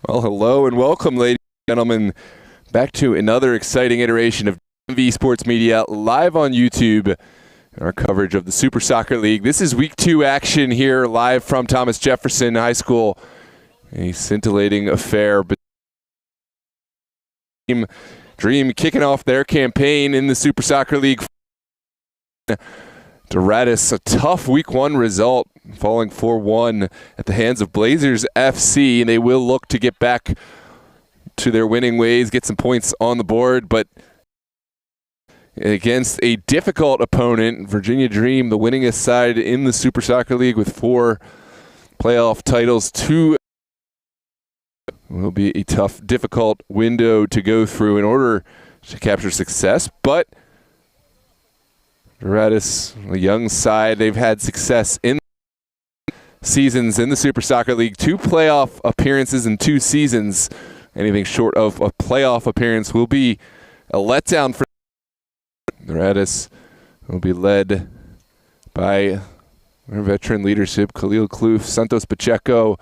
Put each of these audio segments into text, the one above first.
Well, hello and welcome, ladies and gentlemen, back to another exciting iteration of DMV Sports Media live on YouTube. Our coverage of the Super Soccer League. This is Week 2 action here live from Thomas Jefferson High School. A scintillating affair. Dream kicking off their campaign in the Super Soccer League. Doradus, a tough Week 1 result, falling 4-1 at the hands of Blazers FC, and they will look to get back to their winning ways, get some points on the board, but against a difficult opponent, Virginia Dream, the winningest side in the Super Soccer League with 4 playoff titles. 2 will be a tough, difficult window to go through in order to capture success, but Doradus, a young side, they've had success in seasons in the Super Soccer League. 2 playoff appearances in 2 seasons. Anything short of a playoff appearance will be a letdown for Doradus. Will be led by their veteran leadership, Khalil Kloof, Santos Pacheco,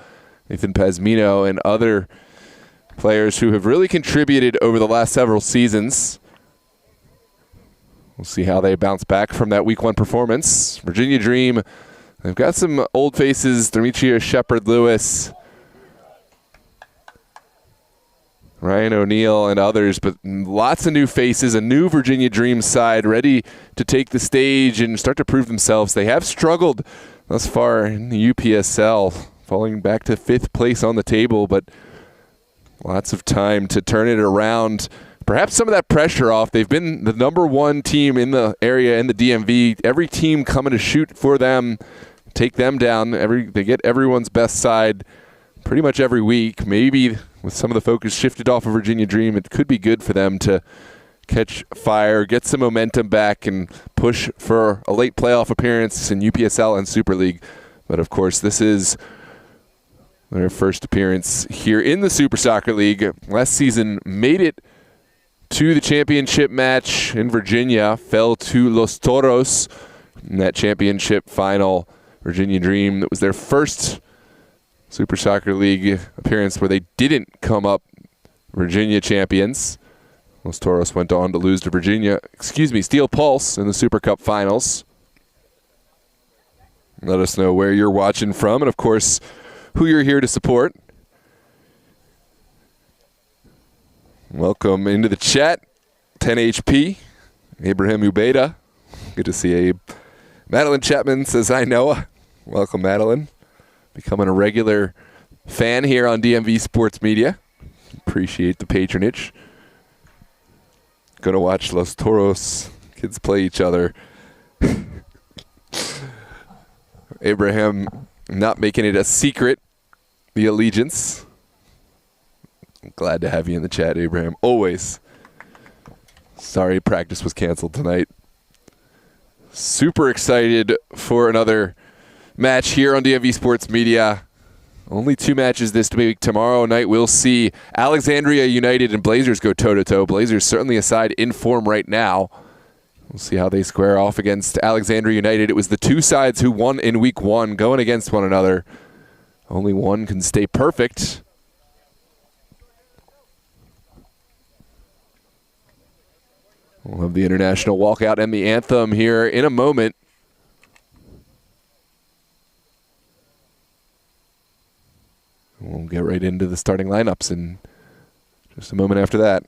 Nathan Pazmino, and other players who have really contributed over the last several seasons. We'll see how they bounce back from that Week 1 performance. Virginia Dream, they've got some old faces, Demetria Shepard-Lewis, Ryan O'Neal, and others, but lots of new faces, a new Virginia Dream side ready to take the stage and start to prove themselves. They have struggled thus far in the UPSL, falling back to 5th place on the table, but lots of time to turn it around. Perhaps some of that pressure off. They've been the #1 team in the area, in the DMV. Every team coming to shoot for them, take them down. They get everyone's best side pretty much every week. Maybe with some of the focus shifted off of Virginia Dream, it could be good for them to catch fire, get some momentum back, and push for a late playoff appearance in UPSL and Super League. But, of course, this is their first appearance here in the Super Soccer League. Last season made it to the championship match in Virginia, fell to Los Toros in that championship final. Virginia Dream, that was their first Super Soccer League appearance where they didn't come up Virginia champions. Los Toros went on to lose to Steel Pulse in the Super Cup finals. Let us know where you're watching from and, of course, who you're here to support. Welcome into the chat, 10HP, Abraham Ubeda. Good to see Abe. Madeline Chapman says, hi, Noah. Welcome, Madeline. Becoming a regular fan here on DMV Sports Media. Appreciate the patronage. Going to watch Los Toros kids play each other. Abraham not making it a secret, the allegiance. Glad to have you in the chat, Abraham. Always. Sorry practice was canceled tonight. Super excited for another match here on DMV Sports Media. Only 2 matches this week. Tomorrow night we'll see Alexandria United and Blazers go toe-to-toe. Blazers certainly a side in form right now. We'll see how they square off against Alexandria United. It was the 2 sides who won in Week 1 going against one another. Only one can stay perfect. We'll have the international walkout and the anthem here in a moment. We'll get right into the starting lineups in just a moment after that.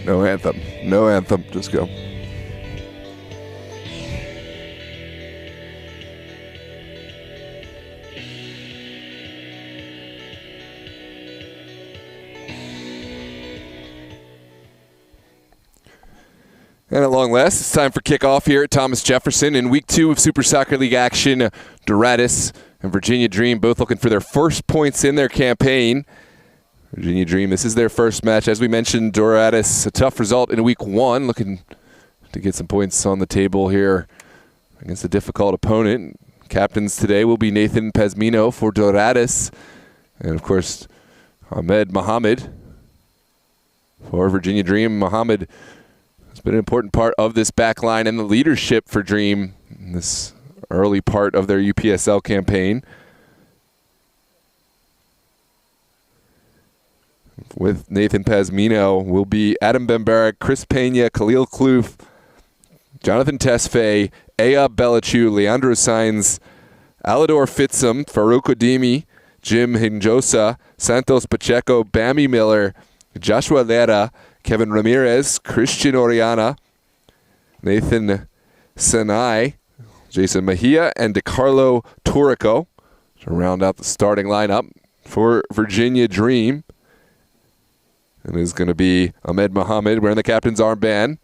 No anthem. No anthem. Just go. And at long last, it's time for kickoff here at Thomas Jefferson in Week 2 of Super Soccer League action. Doradus and Virginia Dream both looking for their first points in their campaign. Virginia Dream, this is their first match. As we mentioned, Doradus, a tough result in Week 1, looking to get some points on the table here against a difficult opponent. Captains today will be Nathan Pazmino for Doradus, and of course, Ahmed Mohamed for Virginia Dream. Mohamed has been an important part of this back line and the leadership for Dream in this early part of their UPSL campaign. With Nathan Pazmino will be Adam Bembarak, Chris Pena, Khalil Kloof, Jonathan Tesfaye, Ayab Belachu, Leandro Sainz, Alador Fitzum, Farouk Odimi, Jim Hinjosa, Santos Pacheco, Bammy Miller, Joshua Lera, Kevin Ramirez, Christian Oriana, Nathan Senai, Jason Mejia, and DeCarlo Torrico to round out the starting lineup for Virginia Dream. And is going to be Ahmed Mohamed wearing the captain's armband.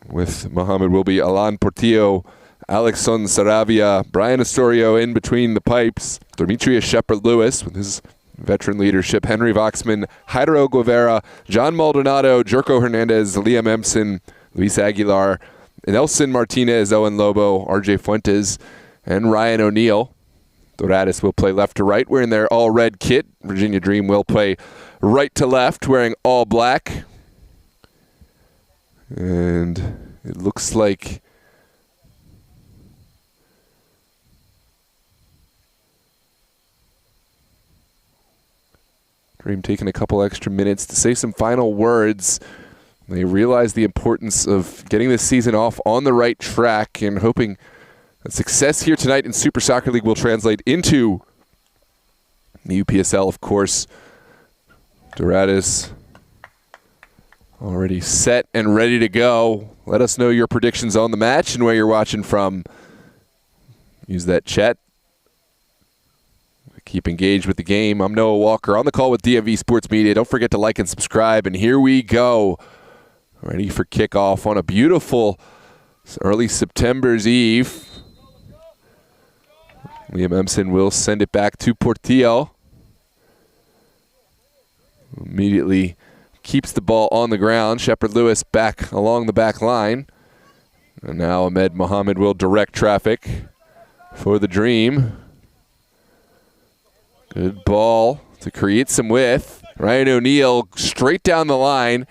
With Mohamed will be Alan Portillo, Alexon Saravia, Brian Astorio in between the pipes, Demetrius Shepard-Lewis with his veteran leadership, Henry Voxman, Jairo Guevara, John Maldonado, Jerko Hernandez, Liam Empson, Luis Aguilar, Nelson Martinez, Owen Lobo, RJ Fuentes, and Ryan O'Neill. Doradus will play left to right wearing their all-red kit. Virginia Dream will play right to left wearing all black. And it looks like Dream taking a couple extra minutes to say some final words. They realize the importance of getting this season off on the right track and hoping that success here tonight in Super Soccer League will translate into the UPSL, of course. Doradus already set and ready to go. Let us know your predictions on the match and where you're watching from. Use that chat. Keep engaged with the game. I'm Noah Walker on the call with DMV Sports Media. Don't forget to like and subscribe. And here we go. Ready for kickoff on a beautiful early September's Eve. Liam Empson will send it back to Portillo. Immediately keeps the ball on the ground. Shepard-Lewis back along the back line. And now Ahmed Mohamed will direct traffic for the Dream. Good ball to create some width. Ryan O'Neill straight down the line.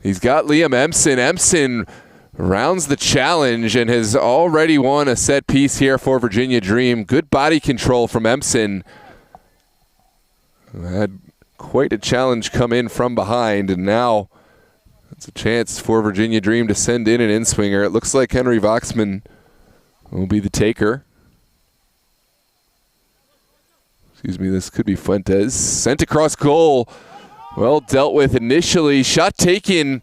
He's got Liam Empson. Empson rounds the challenge and has already won a set piece here for Virginia Dream. Good body control from Empson. Had quite a challenge come in from behind, and now it's a chance for Virginia Dream to send in an in-swinger. It looks like Henry Voxman will be the taker. Excuse me, this could be Fuentes. Sent across goal. Well dealt with initially. Shot taken.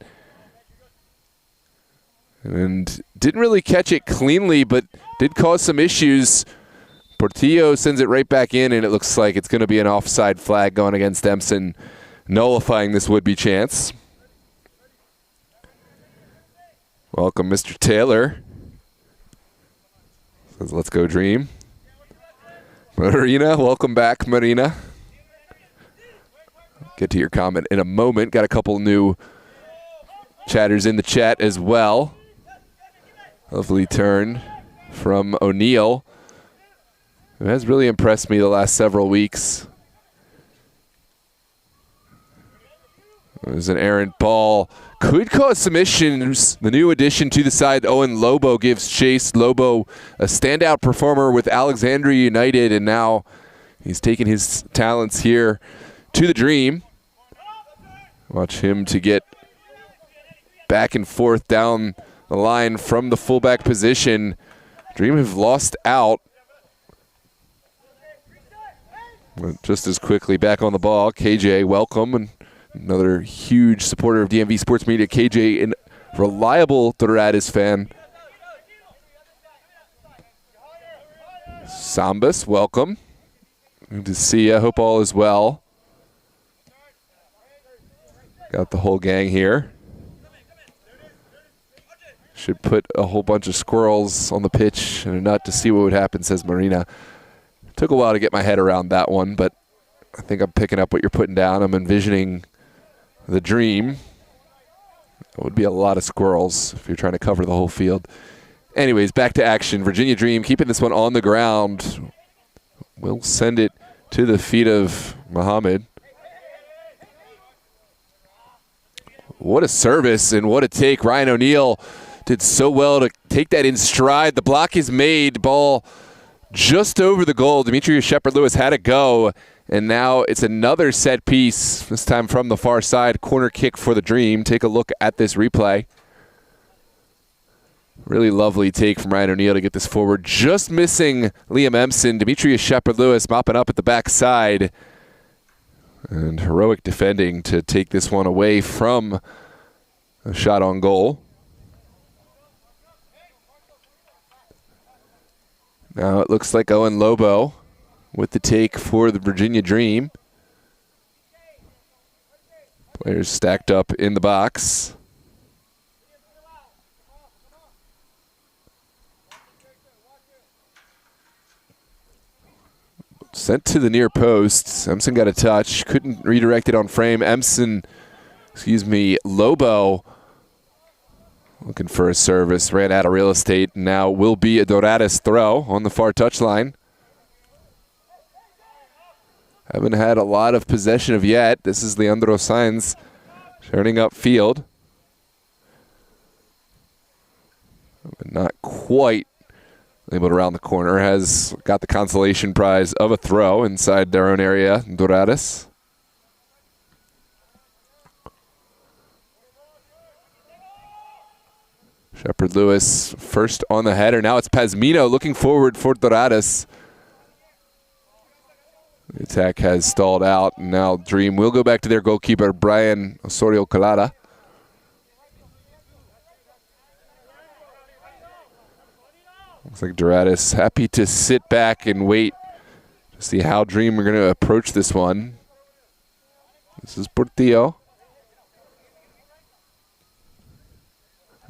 And didn't really catch it cleanly, but did cause some issues. Portillo sends it right back in, and it looks like it's going to be an offside flag going against Empson, nullifying this would-be chance. Welcome, Mr. Taylor. Says, let's go, Dream. Marina, welcome back, Marina. Get to your comment in a moment. Got a couple new chatters in the chat as well. Lovely turn from O'Neill, who has really impressed me the last several weeks. There's an errant ball. Could cause some issues. The new addition to the side, Owen Lobo, gives chase. Lobo, a standout performer with Alexandria United, and now he's taken his talents here to the Dream. Watch him to get back and forth down the line from the fullback position. Dream have lost out. Just as quickly back on the ball. KJ, welcome. And another huge supporter of DMV Sports Media. KJ, an reliable Doradus fan. Sambas, welcome. Good to see you. Hope all is well. Got the whole gang here. Should put a whole bunch of squirrels on the pitch and a nut to see what would happen, says Marina. Took a while to get my head around that one, but I think I'm picking up what you're putting down. I'm envisioning the dream. It would be a lot of squirrels if you're trying to cover the whole field. Anyways, back to action. Virginia Dream keeping this one on the ground. We'll send it to the feet of Muhammad. What a service and what a take. Ryan O'Neal did so well to take that in stride. The block is made. Ball just over the goal. Demetrius Shepard-Lewis had a go. And now it's another set piece, this time from the far side. Corner kick for the Dream. Take a look at this replay. Really lovely take from Ryan O'Neal to get this forward. Just missing Liam Empson. Demetrius Shepard-Lewis mopping up at the backside. And heroic defending to take this one away from a shot on goal. Now it looks like Owen Lobo with the take for the Virginia Dream. Players stacked up in the box. Sent to the near post. Empson got a touch. Couldn't redirect it on frame. Lobo looking for a service. Ran out of real estate. Now will be a Doradus throw on the far touchline. Haven't had a lot of possession of yet. This is Leandro Sainz turning up field. But not quite able to round the corner. Has got the consolation prize of a throw inside their own area. Doradus. Shepard-Lewis first on the header. Now it's Pazmino looking forward for Doradus. The attack has stalled out. Now Dream will go back to their goalkeeper, Brian Osorio-Colada. Looks like Doradus happy to sit back and wait to see how Dream are going to approach this one. This is Portillo.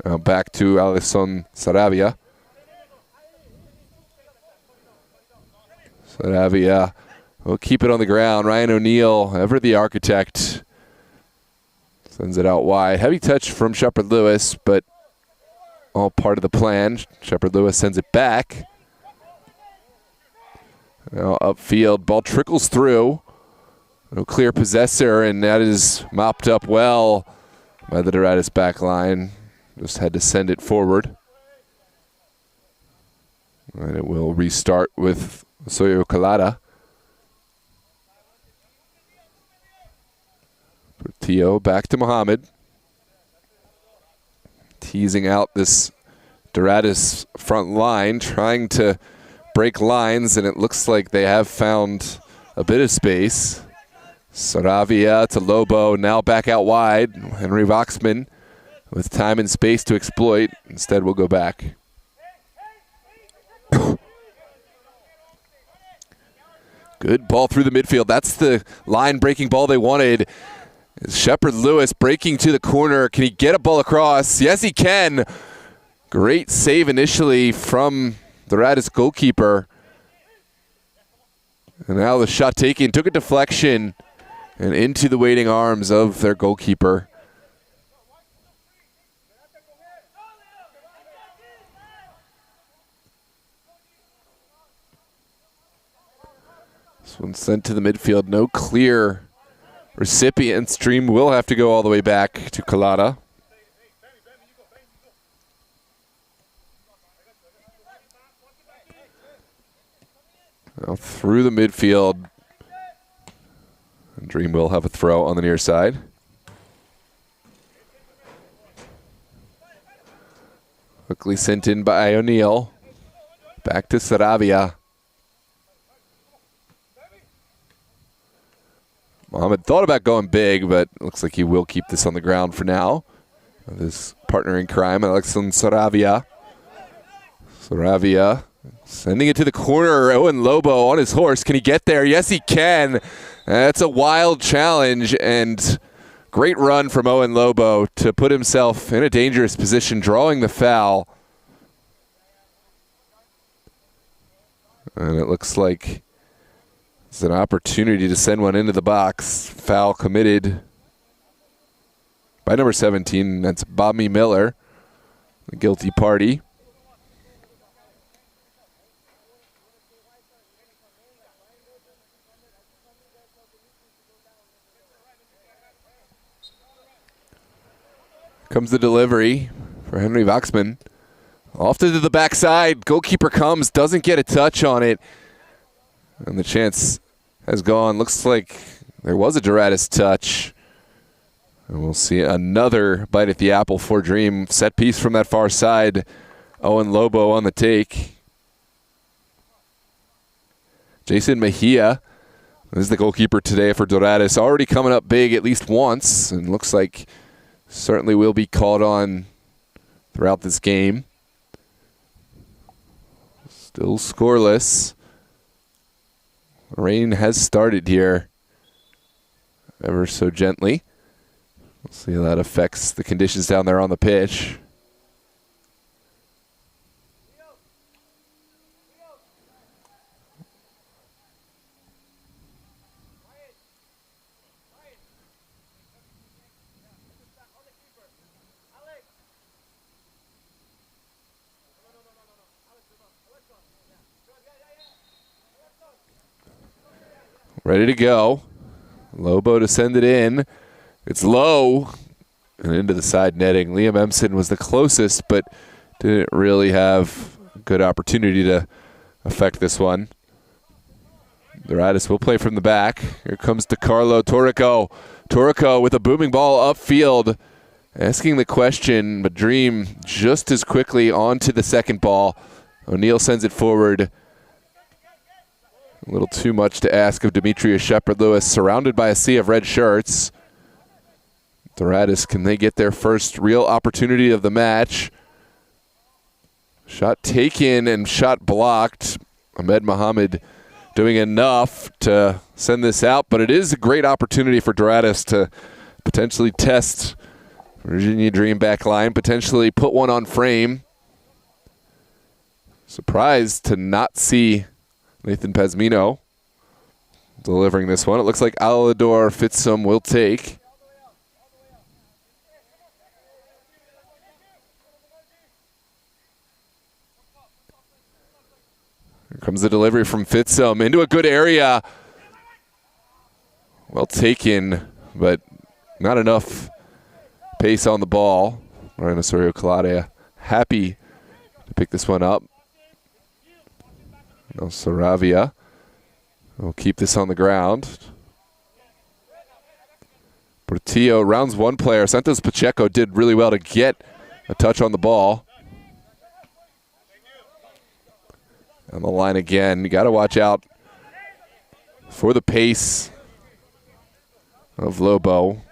Now back to Alisson Saravia. Saravia will keep it on the ground. Ryan O'Neal, ever the architect, sends it out wide. Heavy touch from Shepard-Lewis, but all part of the plan. Shepard-Lewis sends it back. Now upfield, ball trickles through. No clear possessor, and that is mopped up well by the Doradus back line. Just had to send it forward. And it will restart with Osorio-Colada. Portillo back to Muhammad. Teasing out this Doradus front line, trying to break lines, and it looks like they have found a bit of space. Saravia to Lobo, now back out wide. Henry Voxman with time and space to exploit. Instead, we'll go back. Good ball through the midfield. That's the line-breaking ball they wanted. Shepard-Lewis breaking to the corner. Can he get a ball across? Yes, he can. Great save initially from the Doradus goalkeeper. And now the shot taken. Took a deflection and into the waiting arms of their goalkeeper. This one sent to the midfield. No clear recipients. Dream will have to go all the way back to Colada. Now through the midfield. And Dream will have a throw on the near side. Quickly sent in by O'Neal. Back to Saravia. Mohamed thought about going big, but looks like he will keep this on the ground for now. With his partner in crime, Alisson Saravia. Saravia sending it to the corner. Owen Lobo on his horse. Can he get there? Yes, he can. That's a wild challenge, and Great run from Owen Lobo to put himself in a dangerous position, drawing the foul. And it looks like it's an opportunity to send one into the box. Foul committed by number 17. That's Bobby Miller, the guilty party. Comes the delivery for Henry Waxman. Off to the backside. Goalkeeper comes, doesn't get a touch on it. And the chance has gone. Looks like there was a Doradus touch. And we'll see another bite at the apple for Dream. Set piece from that far side. Owen Lobo on the take. Jason Mejia is the goalkeeper today for Doradus. Already coming up big at least once. And looks like certainly will be called on throughout this game. Still scoreless. Rain has started here ever so gently. We'll see how that affects the conditions down there on the pitch. Ready to go. Lobo to send it in. It's low and into the side netting. Liam Empson was the closest, but didn't really have a good opportunity to affect this one. Doradus will play from the back. Here comes DeCarlo Torrico. Torrico with a booming ball upfield. Asking the question, but Dream just as quickly onto the second ball. O'Neill sends it forward. A little too much to ask of Demetrius Shepard-Lewis, surrounded by a sea of red shirts. Doradus, can they get their first real opportunity of the match? Shot taken and shot blocked. Ahmed Mohammed doing enough to send this out, but it is a great opportunity for Doradus to potentially test Virginia Dream back line, potentially put one on frame. Surprised to not see Nathan Pazmino delivering this one. It looks like Alador Fitzum will take. Here comes the delivery from Fitzum into a good area. Well taken, but not enough pace on the ball. Ryan Osorio-Calada happy to pick this one up. No, Saravia will keep this on the ground. Portillo rounds one player. Santos Pacheco did really well to get a touch on the ball. On the line again. You got to watch out for the pace of Lobo.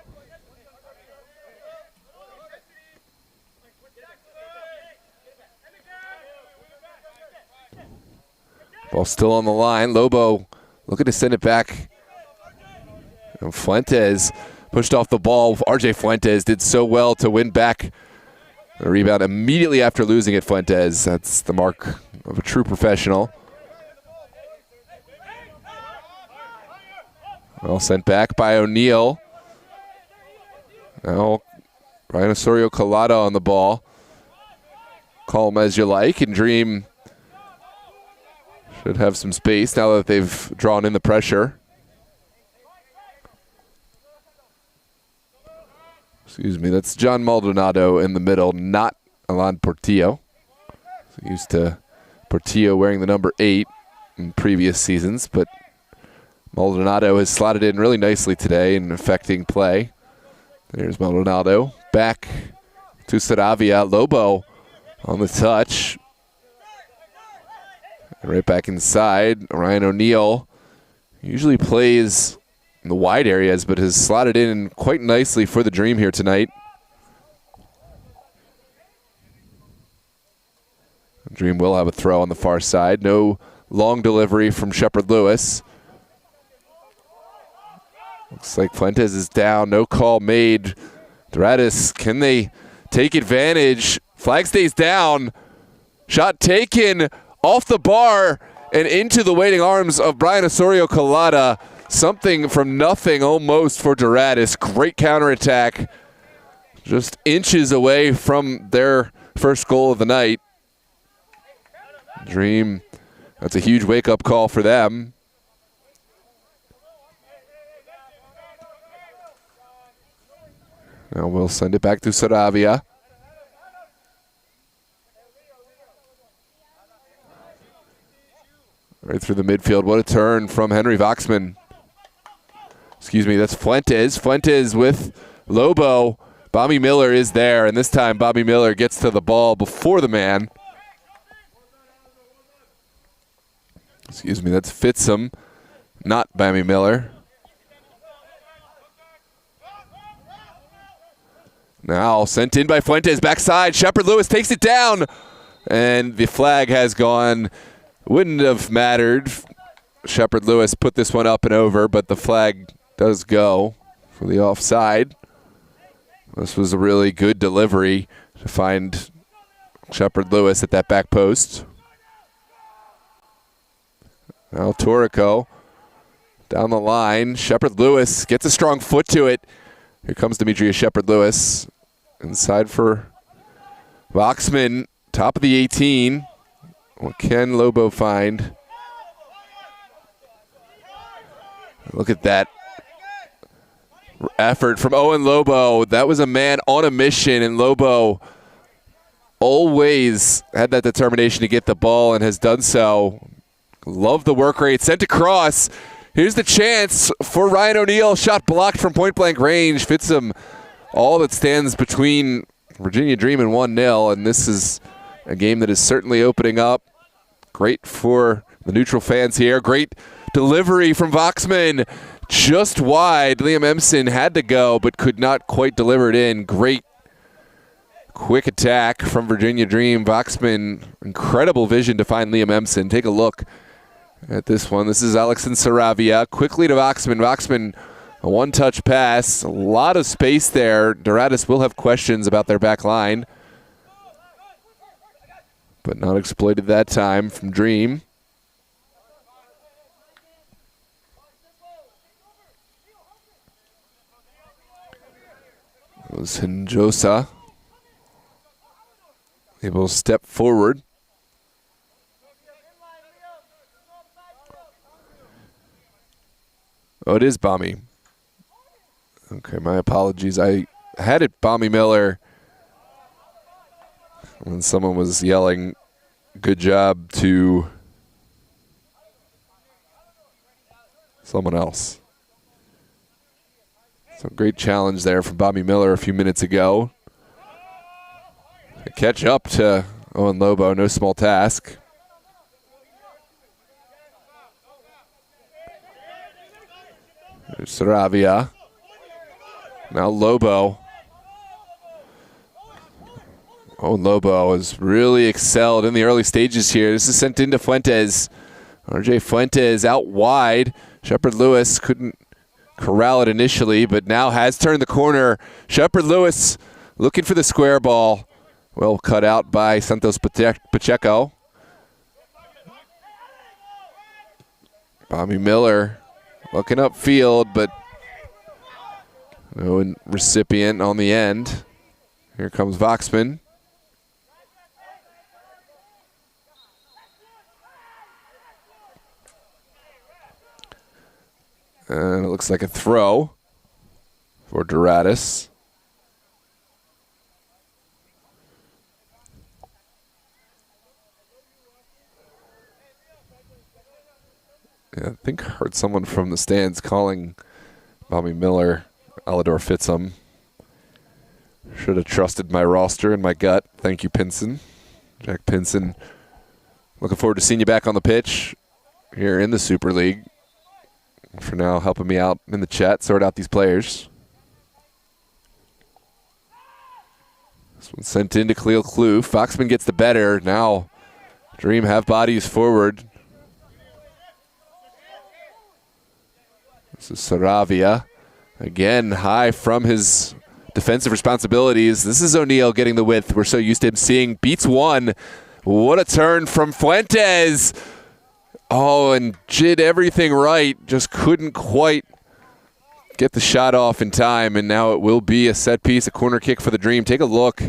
Ball still on the line. Lobo looking to send it back. And Fuentes pushed off the ball. RJ Fuentes did so well to win back the rebound immediately after losing it, Fuentes. That's the mark of a true professional. Well sent back by O'Neill. Now Ryan Osorio-Calada on the ball. Call him as you like, and Dream should have some space now that they've drawn in the pressure. Excuse me, that's John Maldonado in the middle, not Alan Portillo. So used to Portillo wearing the number 8 in previous seasons, but Maldonado has slotted in really nicely today and affecting play. There's Maldonado back to Saravia. Lobo on the touch. Right back inside, Ryan O'Neill usually plays in the wide areas, but has slotted in quite nicely for the Dream here tonight. Dream will have a throw on the far side. No long delivery from Shepard-Lewis. Looks like Fuentes is down. No call made. Doradus, can they take advantage? Flag stays down. Shot taken off the bar and into the waiting arms of Brian Osorio-Collada. Something from nothing almost for Doradus. Great counterattack. Just inches away from their first goal of the night. Dream, that's a huge wake-up call for them. Now we'll send it back to Saravia. Right through the midfield. What a turn from Henry Voxman. Excuse me, that's Fuentes. Fuentes with Lobo. Bobby Miller is there, and this time Bobby Miller gets to the ball before the man. Excuse me, that's Fitzum, not Bobby Miller. Now sent in by Fuentes, backside. Shepard Lewis takes it down, and the flag has gone. Wouldn't have mattered. Shepard Lewis put this one up and over, but the flag does go for the offside. This was a really good delivery to find Shepard Lewis at that back post. Now Torrico down the line. Shepard Lewis gets a strong foot to it. Here comes Demetrius Shepard Lewis. Inside for Voxman, top of the 18. What can Lobo find? Look at that effort from Owen Lobo. That was a man on a mission, and Lobo always had that determination to get the ball and has done so. Love the work rate. Sent across. Here's the chance for Ryan O'Neal. Shot blocked from point-blank range. Fitzum, all that stands between Virginia Dream and 1-0, and this is a game that is certainly opening up. Great for the neutral fans here. Great delivery from Voxman. Just wide. Liam Empson had to go, but could not quite deliver it in. Great quick attack from Virginia Dream. Voxman, incredible vision to find Liam Empson. Take a look at this one. This is Alexon Saravia. Quickly to Voxman. Voxman, a one-touch pass. A lot of space there. Doradus will have questions about their back line, but not exploited that time from Dream. It was Hinjosa able to step forward. Oh, it is Bobby. Okay, my apologies. I had it Bobby Miller when someone was yelling, "Good job," to someone else. So great challenge there from Bobby Miller a few minutes ago. Catch up to Owen Lobo, no small task. There's Saravia. Now Lobo. Owen Lobo has really excelled in the early stages here. This is sent into Fuentes. RJ Fuentes out wide. Shepard Lewis couldn't corral it initially, but now has turned the corner. Shepard Lewis looking for the square ball. Well cut out by Santos Pacheco. Bobby Miller looking upfield, but no recipient on the end. Here comes Voxman. And it looks like a throw for Doradus. Yeah, I think I heard someone from the stands calling Bobby Miller Alador Fitzum. Should have trusted my roster and my gut. Thank you, Pinson. Jack Pinson, looking forward to seeing you back on the pitch here in the Super League. For now, helping me out in the chat, sort out these players. This one sent in to Khalil Kloof. Foxman gets the better. Now, Dream have bodies forward. This is Saravia. Again, high from his defensive responsibilities. This is O'Neal getting the width we're so used to him seeing. Beats one. What a turn from Fuentes. Oh, and did everything right. Just couldn't quite get the shot off in time, and now it will be a set piece, a corner kick for the Dream. Take a look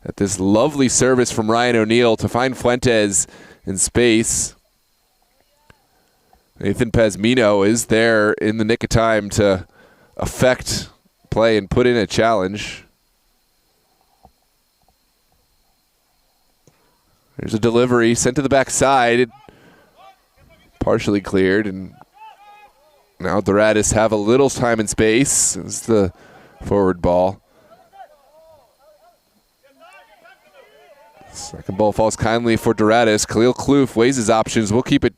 at this lovely service from Ryan O'Neal to find Fuentes in space. Nathan Pazmino is there in the nick of time to affect play and put in a challenge. There's a delivery sent to the backside. Partially cleared, and now Doradus have a little time and space. It's the forward ball. Second ball falls kindly for Doradus. Khalil Kloof weighs his options. We'll keep it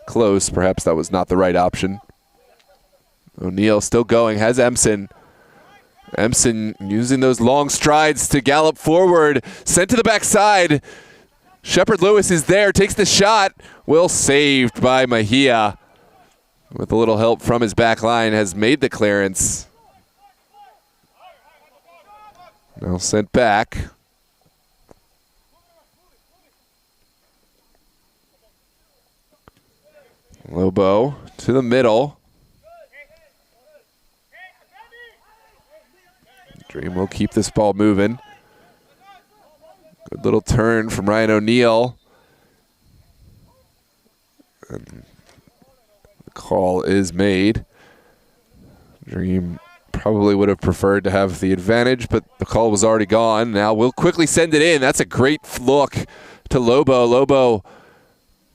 close. Perhaps that was not the right option. O'Neal still going, has Emson. Emson using those long strides to gallop forward. Sent to the backside. Shepard Lewis is there, takes the shot. Well saved by Mejia. With a little help from his back line, has made the clearance. Now sent back. Lobo to the middle. Dream will keep this ball moving. Good little turn from Ryan O'Neal. And the call is made. Dream probably would have preferred to have the advantage, but the call was already gone. Now we'll quickly send it in. That's a great look to Lobo. Lobo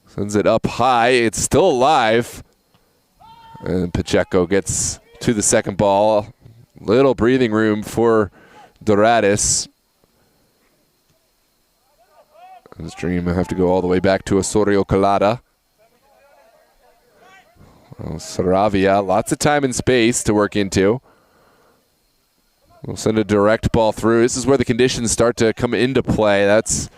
sends it up high. It's still alive. And Pacheco gets to the second ball. Little breathing room for Doradus. This Dream will have to go all the way back to Osorio Colada. Well, Saravia, lots of time and space to work into. We'll send a direct ball through. This is where the conditions start to come into play. That's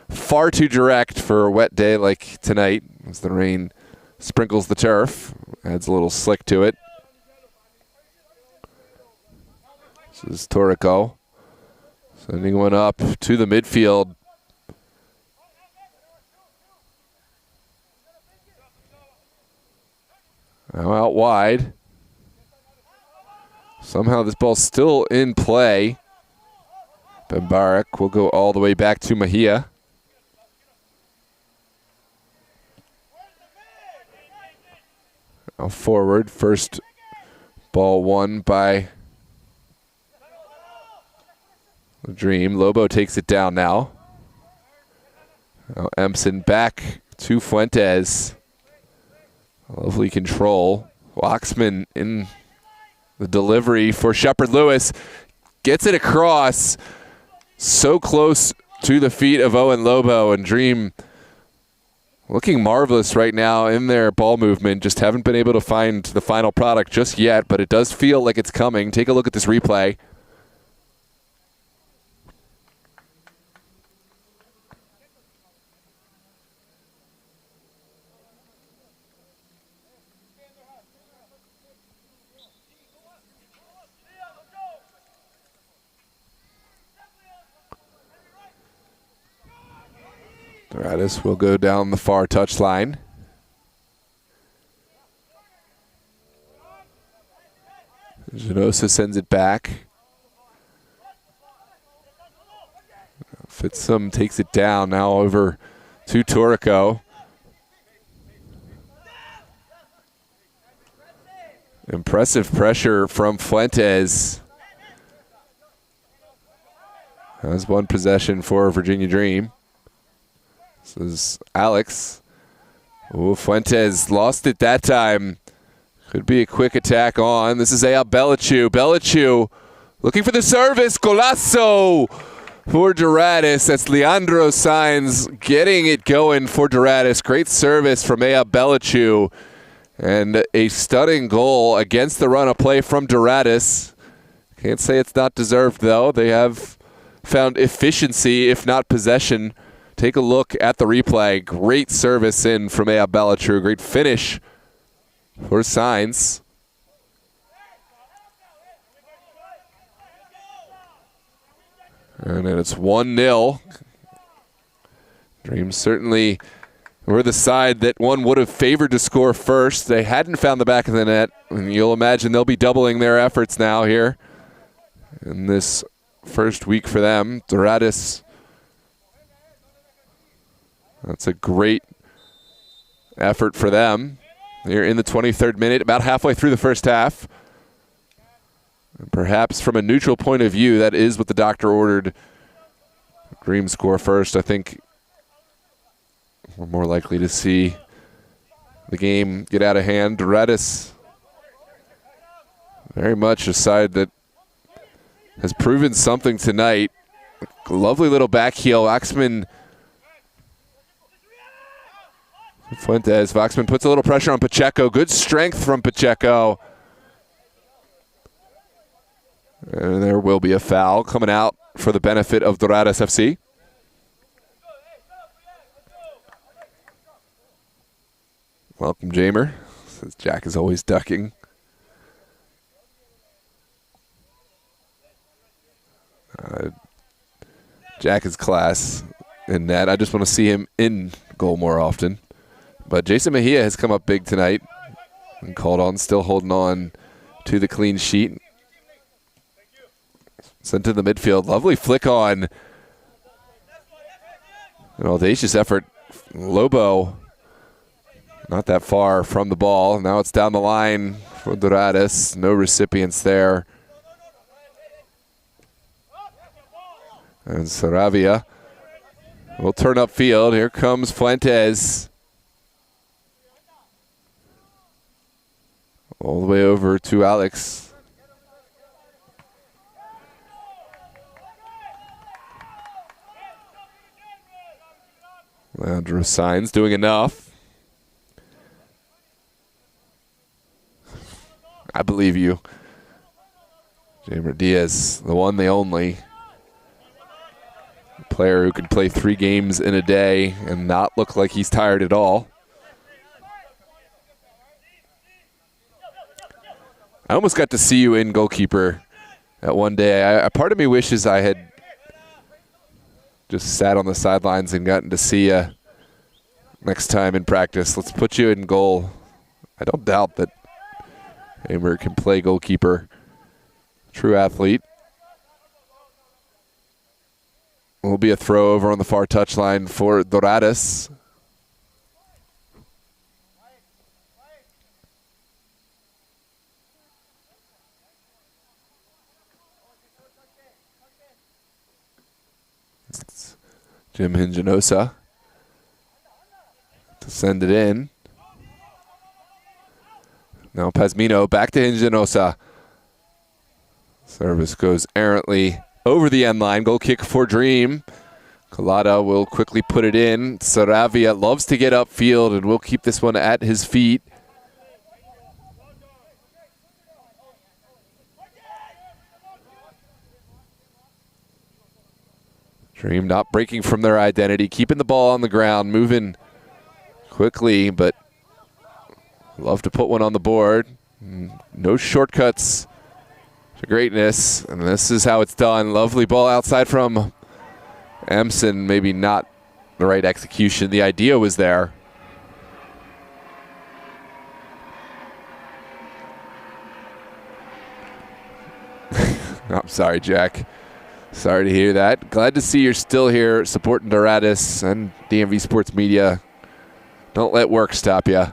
far too direct for a wet day like tonight, as the rain sprinkles the turf, adds a little slick to it. This is Torrico sending one up to the midfield. Now out wide. Somehow this ball's still in play. Bembarek will go all the way back to Mejia. Now forward. First ball won by the Dream. Lobo takes it down now. Now Emson back to Fuentes. Lovely control. Waxman in the delivery for Shepard Lewis. Gets it across. So close to the feet of Owen Lobo, and Dream looking marvelous right now in their ball movement. Just haven't been able to find the final product just yet, but it does feel like it's coming. Take a look at this replay. Doradus will go down the far touchline. Genosa sends it back. Fitzum takes it down now over to Torrico. Impressive pressure from Fuentes. Has one possession for Virginia Dream. This is Alex. Oh, Fuentes lost it that time. Could be a quick attack on. This is Eyal Belichu. Belichu looking for the service. Golazo for Doradus. That's Leandro Sainz getting it going for Doradus. Great service from Eyal Belichu. And a stunning goal against the run of play from Doradus. Can't say it's not deserved, though. They have found efficiency, if not possession. Take a look at the replay. Great service in from Eyal Belichu. Great finish for Sainz. And then it's 1-0. Dreams certainly were the side that one would have favored to score first. They hadn't found the back of the net, and you'll imagine they'll be doubling their efforts now here in this first week for them. Doradus, that's a great effort for them. They're in the 23rd minute, about halfway through the first half. And perhaps from a neutral point of view, that is what the doctor ordered. Dreams score first. I think we're more likely to see the game get out of hand. Doradus, very much a side that has proven something tonight. Lovely little back heel. Waxman, Fuentes. Waxman puts a little pressure on Pacheco. Good strength from Pacheco. And there will be a foul coming out for the benefit of Doradus FC. Welcome, Jamer. Says Jack is always ducking. Jack is class in that. I just want to see him in goal more often. But Jason Mejia has come up big tonight and called on, still holding on to the clean sheet. Sent to the midfield. Lovely flick on. An audacious effort. Lobo not that far from the ball. Now it's down the line for Doradus. No recipients there. And Saravia will turn upfield. Here comes Fuentes. All the way over to Alex. Leandro Signs doing enough. I believe you. Jamer Diaz, the one, the only. A player who can play 3 games in a day and not look like he's tired at all. I almost got to see you in goalkeeper at one day. Part of me wishes I had just sat on the sidelines and gotten to see you next time in practice. Let's put you in goal. I don't doubt that Hamer can play goalkeeper. True athlete. Will be a throw over on the far touchline for Doradus. It's Jim Hingenosa to send it in. Now Pazmino back to Hingenosa. Service goes errantly over the end line. Goal kick for Dream. Collada will quickly put it in. Saravia loves to get upfield and will keep this one at his feet. Dream not breaking from their identity, keeping the ball on the ground, moving quickly, but love to put one on the board. No shortcuts to greatness, and this is how it's done. Lovely ball outside from Emson, maybe not the right execution. The idea was there. I'm sorry, Jack. Sorry to hear that. Glad to see you're still here supporting Doradus and DMV Sports Media. Don't let work stop you.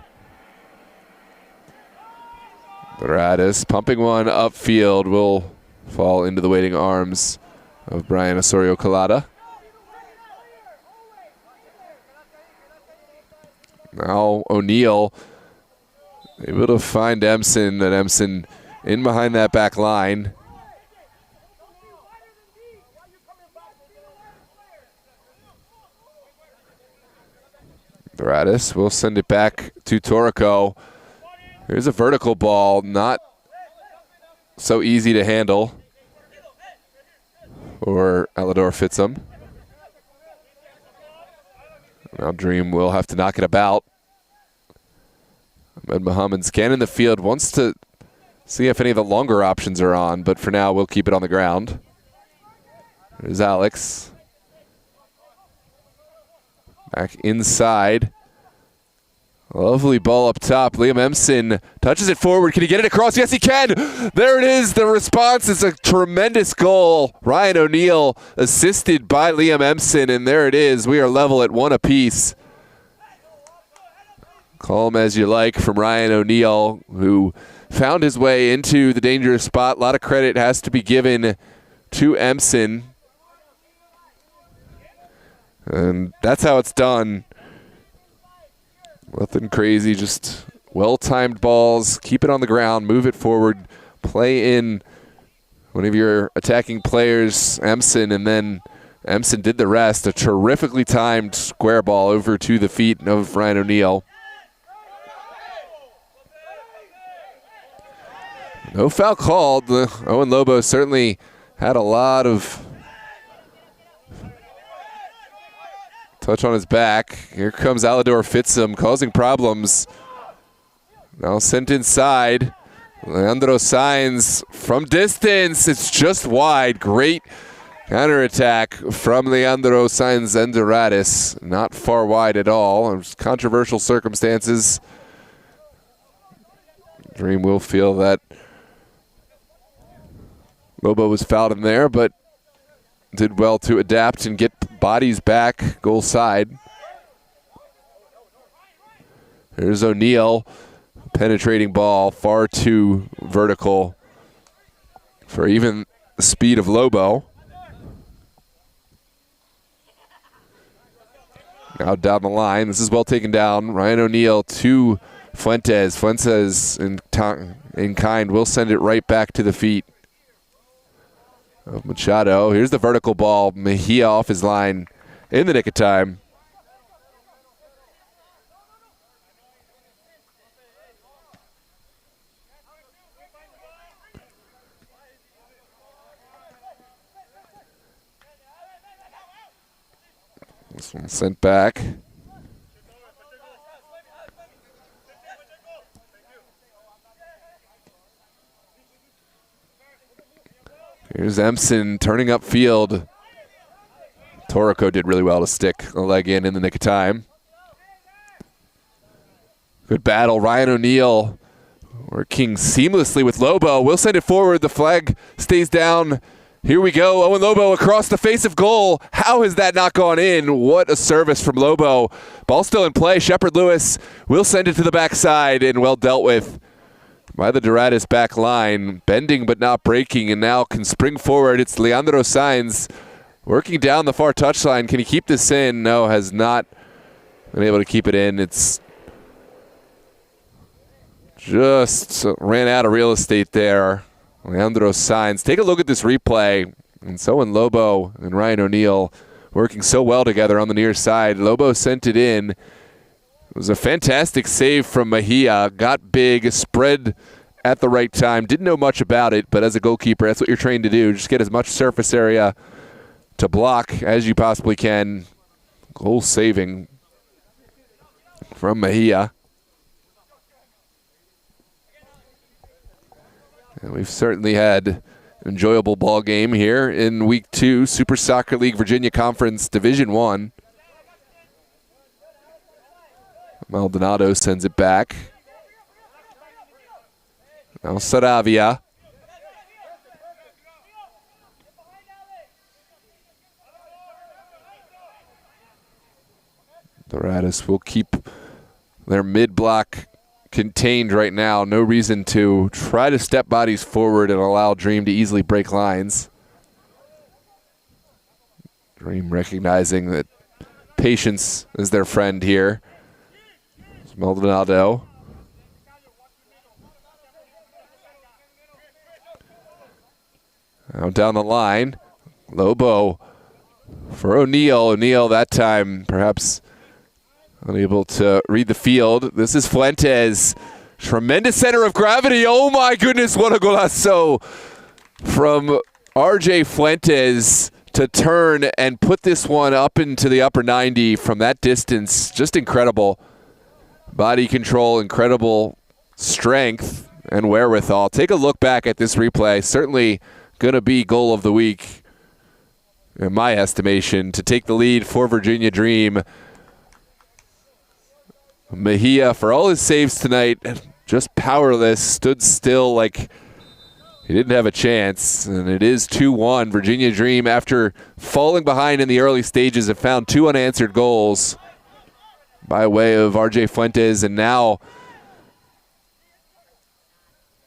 Doradus pumping one upfield will fall into the waiting arms of Brian Osorio-Collada. Now O'Neal able to find Emson, and Emson in behind that back line. Doradus will send it back to Torrico. Here's a vertical ball, not so easy to handle for Alador Fitzum. Now Dream will have to knock it about. Ahmed Mohammed scanning the field, wants to see if any of the longer options are on, but for now we'll keep it on the ground. There's Alex. Back inside. Lovely ball up top. Liam Emson touches it forward. Can he get it across? Yes, he can. There it is. The response is a tremendous goal. Ryan O'Neill assisted by Liam Emson, and there it is. We are level at 1 apiece. Call him as you like from Ryan O'Neill, who found his way into the dangerous spot. A lot of credit has to be given to Emson. And that's how it's done. Nothing crazy, just well-timed balls. Keep it on the ground, move it forward, play in one of your attacking players, Emson, and then Emson did the rest. A terrifically timed square ball over to the feet of Ryan O'Neill. No foul called. Owen Lobo certainly had a lot of touch on his back. Here comes Alador Fitzum causing problems. Now sent inside. Leandro Sainz from distance. It's just wide. Great counterattack from Leandro Sainz and Doradus. Not far wide at all. It was controversial circumstances. Dream will feel that Lobo was fouled in there, but did well to adapt and get bodies back goal side. There's O'Neill. Penetrating ball, far too vertical for even the speed of Lobo. Now down the line. This is well taken down. Ryan O'Neill to Fuentes. Fuentes in kind will send it right back to the feet of Machado. Here's the vertical ball. Mejia off his line in the nick of time. This one sent back. Here's Emson turning upfield. Torrico did really well to stick a leg in the nick of time. Good battle. Ryan O'Neill working seamlessly with Lobo. We'll send it forward. The flag stays down. Here we go. Owen Lobo across the face of goal. How has that not gone in? What a service from Lobo. Ball still in play. Shepard Lewis will send it to the backside, and well dealt with by the Doradus back line. Bending but not breaking, and now can spring forward. It's Leandro Sainz working down the far touchline. Can he keep this in? No, has not been able to keep it in. It's just ran out of real estate there. Leandro Sainz. Take a look at this replay. And so in Lobo and Ryan O'Neill working so well together on the near side. Lobo sent it in. It was a fantastic save from Mejia. Got big, spread at the right time. Didn't know much about it, but as a goalkeeper, that's what you're trained to do. Just get as much surface area to block as you possibly can. Goal saving from Mejia. And we've certainly had an enjoyable ball game here in Week 2, Super Soccer League Virginia Conference Division 1. Maldonado sends it back. Now Saravia. Doradus will keep their mid-block contained right now. No reason to try to step bodies forward and allow Dream to easily break lines. Dream recognizing that patience is their friend here. It's Maldonado. Now down the line. Lobo for O'Neill. O'Neill that time perhaps unable to read the field. This is Fuentes. Tremendous center of gravity. Oh my goodness, what a golazo from RJ Fuentes to turn and put this one up into the upper 90 from that distance. Just incredible body control, incredible strength and wherewithal. Take a look back at this replay. Certainly going to be goal of the week in my estimation, to take the lead for Virginia Dream. Mejia, for all his saves tonight, just powerless, stood still like he didn't have a chance, and it is 2-1. Virginia Dream, after falling behind in the early stages, have found 2 unanswered goals by way of R.J. Fuentes, and now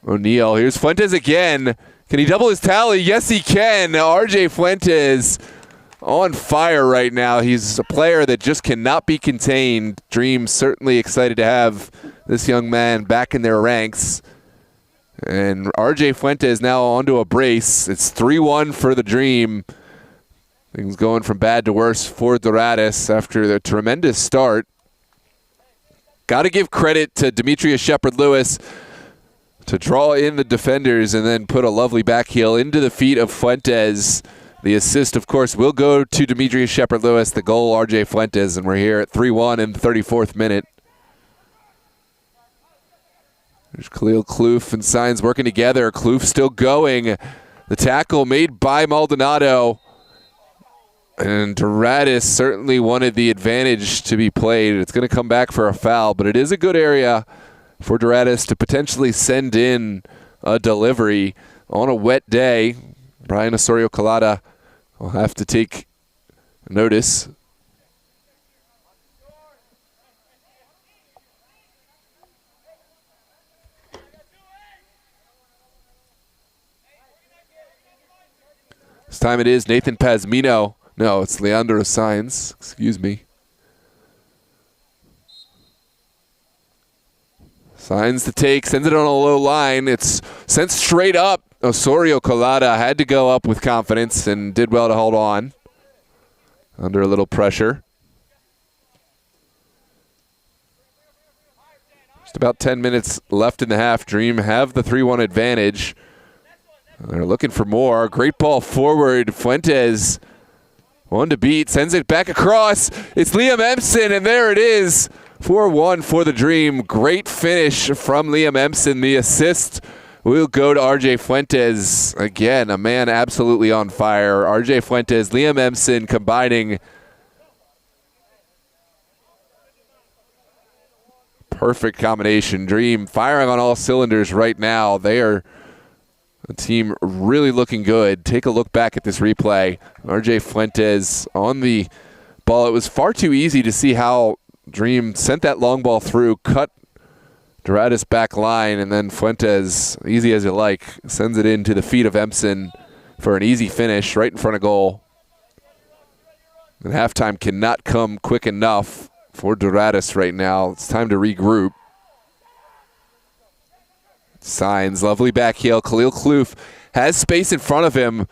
O'Neal. Here's Fuentes again. Can he double his tally? Yes, he can. R.J. Fuentes on fire right now. He's a player that just cannot be contained. Dream certainly excited to have this young man back in their ranks. And R.J. Fuentes now onto a brace. It's 3-1 for the Dream. Things going from bad to worse for Doradus after the tremendous start. Got to give credit to Demetrius Shepard-Lewis to draw in the defenders and then put a lovely back heel into the feet of Fuentes. The assist, of course, will go to Demetrius Shepard-Lewis. The goal, R.J. Fuentes, and we're here at 3-1 in the 34th minute. There's Khalil Kloof and Signs working together. Kloof still going. The tackle made by Maldonado. And Doradus certainly wanted the advantage to be played. It's going to come back for a foul, but it is a good area for Doradus to potentially send in a delivery on a wet day. Brian Osorio-Colada will have to take notice. This time it is Nathan Pazmino. No, it's Leandro Signs. Excuse me. Signs the take, sends it on a low line. It's sent straight up. Osorio-Colada had to go up with confidence and did well to hold on under a little pressure. Just about 10 minutes left in the half. Dream have the 3-1 advantage. They're looking for more. Great ball forward. Fuentes, one to beat, sends it back across. It's Liam Empson, and there it is. 4-1 for the Dream. Great finish from Liam Empson. The assist will go to R.J. Fuentes. Again, a man absolutely on fire. R.J. Fuentes, Liam Empson combining. Perfect combination. Dream firing on all cylinders right now. They are a team really looking good. Take a look back at this replay. R.J. Fuentes on the ball. It was far too easy to see how Dream sent that long ball through, cut Doradus back line, and then Fuentes, easy as you like, sends it into the feet of Empson for an easy finish right in front of goal. And halftime cannot come quick enough for Doradus right now. It's time to regroup. Signs, lovely back heel. Khalil Kloof has space in front of him,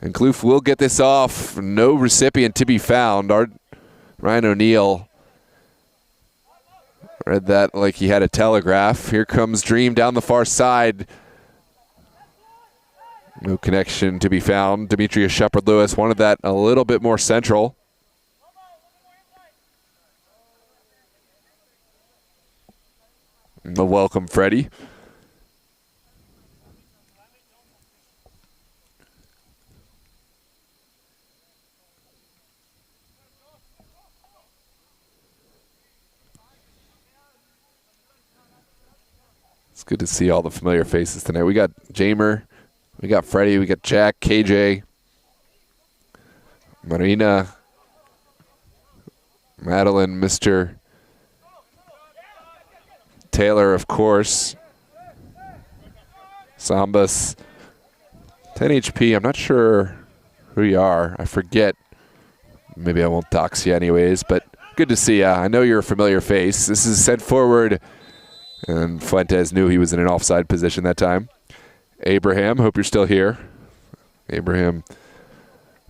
and Kloof will get this off. No recipient to be found. Ryan O'Neal read that like he had a telegraph. Here comes Dream down the far side. No connection to be found. Demetrius Shepard-Lewis wanted that a little bit more central. The welcome, Freddie. It's good to see all the familiar faces tonight. We got Jamer, we got Freddie, we got Jack, KJ, Marina, Madeline, Mr. Taylor, of course, Sambas, 10 HP. I'm not sure who you are. I forget. Maybe I won't dox you anyways, but good to see you. I know you're a familiar face. This is sent forward. And Fuentes knew he was in an offside position that time. Abraham, hope you're still here. Abraham,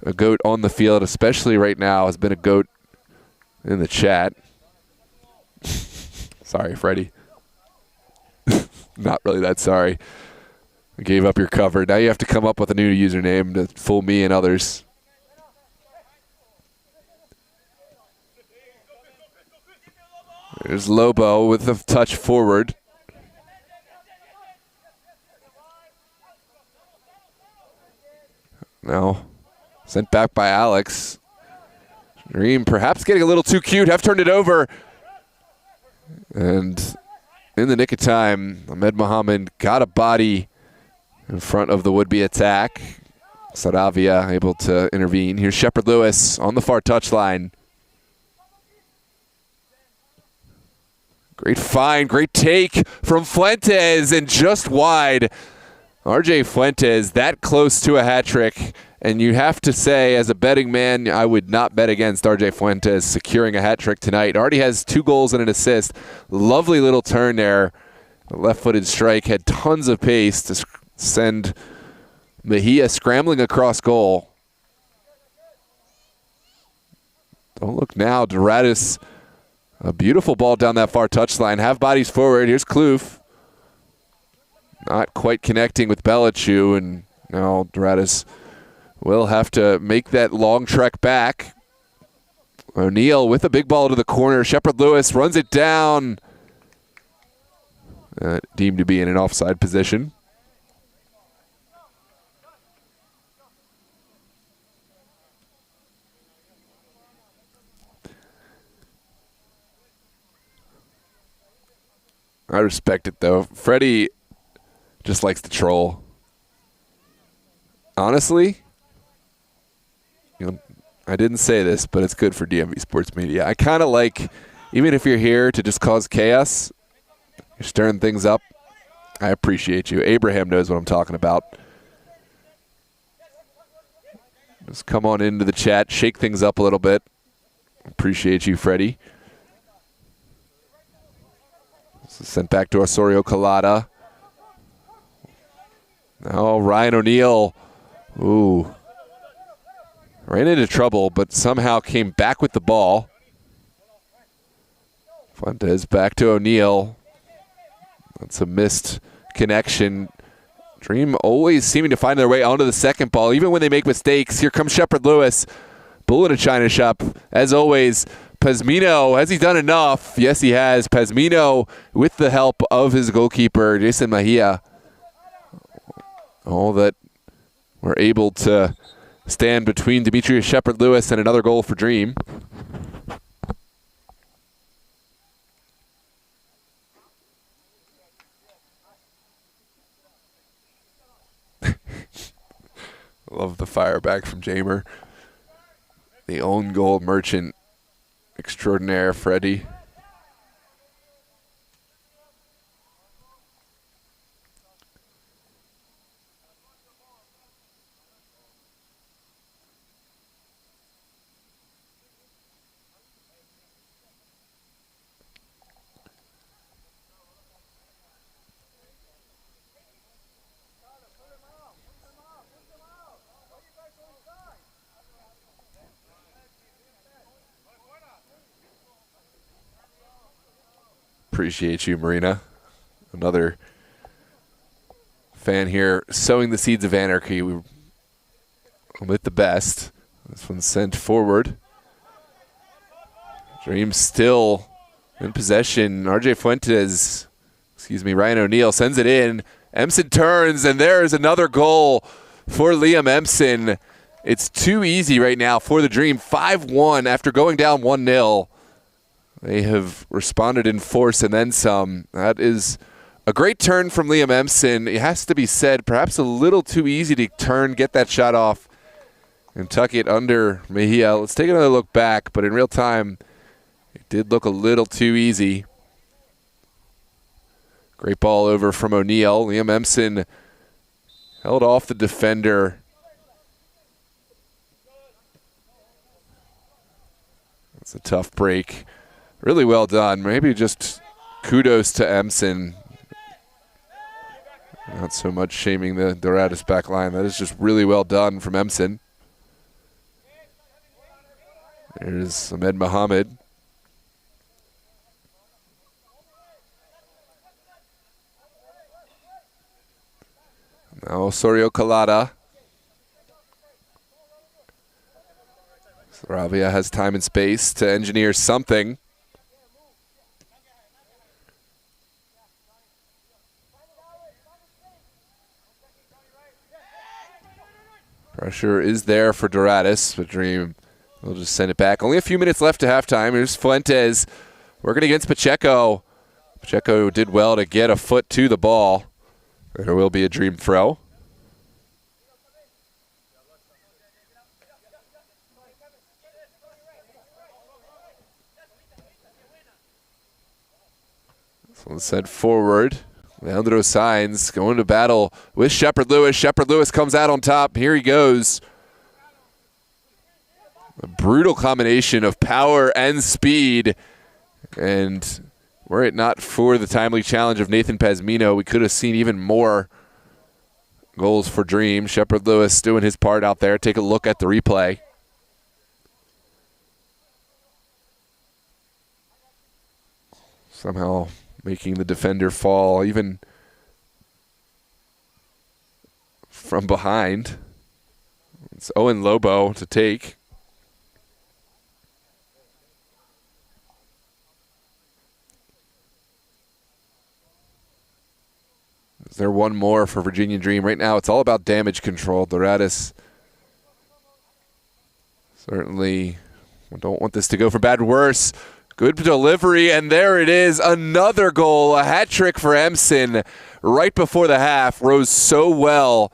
a goat on the field, especially right now, has been a goat in the chat. Sorry, Freddie. Not really that sorry. I gave up your cover. Now you have to come up with a new username to fool me and others. There's Lobo with the touch forward. Now Sent back by Alex. Dream perhaps getting a little too cute. Have turned it over. And in the nick of time, Ahmed Mohammed got a body in front of the would-be attack. Saravia able to intervene. Here's Shepard Lewis on the far touchline. Great find, great take from Fuentes, and just wide. RJ Fuentes that close to a hat trick. And you have to say, as a betting man, I would not bet against RJ Fuentes securing a hat trick tonight. Already has 2 goals and an assist. Lovely little turn there. A left-footed strike, had tons of pace to send Mejia scrambling across goal. Don't look now, Doradus. A beautiful ball down that far touchline. Have bodies forward. Here's Kloof. Not quite connecting with Belichu, and now Doradus will have to make that long trek back. O'Neal with a big ball to the corner. Shepard Lewis runs it down. Deemed to be in an offside position. I respect it, though. Freddie just likes to troll. Honestly, I didn't say this, but it's good for DMV Sports Media. I kind of like, even if you're here to just cause chaos, you're stirring things up, I appreciate you. Abraham knows what I'm talking about. Just come on into the chat, shake things up a little bit. Appreciate you, Freddie. This is sent back to Osorio Collada. Now Ryan O'Neal. Ooh. Ran into trouble, but somehow came back with the ball. Fuentes back to O'Neal. That's a missed connection. Dream always seeming to find their way onto the second ball, even when they make mistakes. Here comes Shepard Lewis. Bull in a china shop. As always, Pazmino, has he done enough? Yes, he has. Pazmino, with the help of his goalkeeper, Jason Mejia. All that were able to stand between Demetrius Shepard Lewis and another goal for Dream. Love the fire back from Jamer. The own goal merchant extraordinaire, Freddie. Appreciate you, Marina. Another fan here sowing the seeds of anarchy. We're with the best. This one's sent forward. Dream still in possession. RJ Fuentes, Ryan O'Neal sends it in. Emson turns, and there is another goal for Liam Emson. It's too easy right now for the Dream. 5-1 after going down 1-0. They have responded in force and then some. That is a great turn from Liam Emson. It has to be said, perhaps a little too easy to turn, get that shot off, and tuck it under Mejia. Let's take another look back, but in real time, it did look a little too easy. Great ball over from O'Neal. Liam Emson held off the defender. That's a tough break. Really well done. Maybe just kudos to Emson. Not so much shaming the Doradus back line. That is just really well done from Emson. There's Ahmed Mohammed. Now Osorio Collada. Saravia has time and space to engineer something. Pressure is there for Doradus, but Dream will just send it back. Only a few minutes left to halftime. Here's Fuentes working against Pacheco. Pacheco did well to get a foot to the ball. There will be a Dream throw. So let's head forward. Leandro Sainz going to battle with Shepard Lewis. Shepard Lewis comes out on top. Here he goes. A brutal combination of power and speed. And were it not for the timely challenge of Nathan Pazmino, we could have seen even more goals for Dream. Shepard Lewis doing his part out there. Take a look at the replay. Somehow making the defender fall even from behind. It's Owen Lobo to take. Is there one more for Virginia Dream? Right now it's all about damage control. Doradus certainly don't want this to go from bad to worse. Good delivery, and there it is. Another goal, a hat trick for Emson right before the half. Rose so well.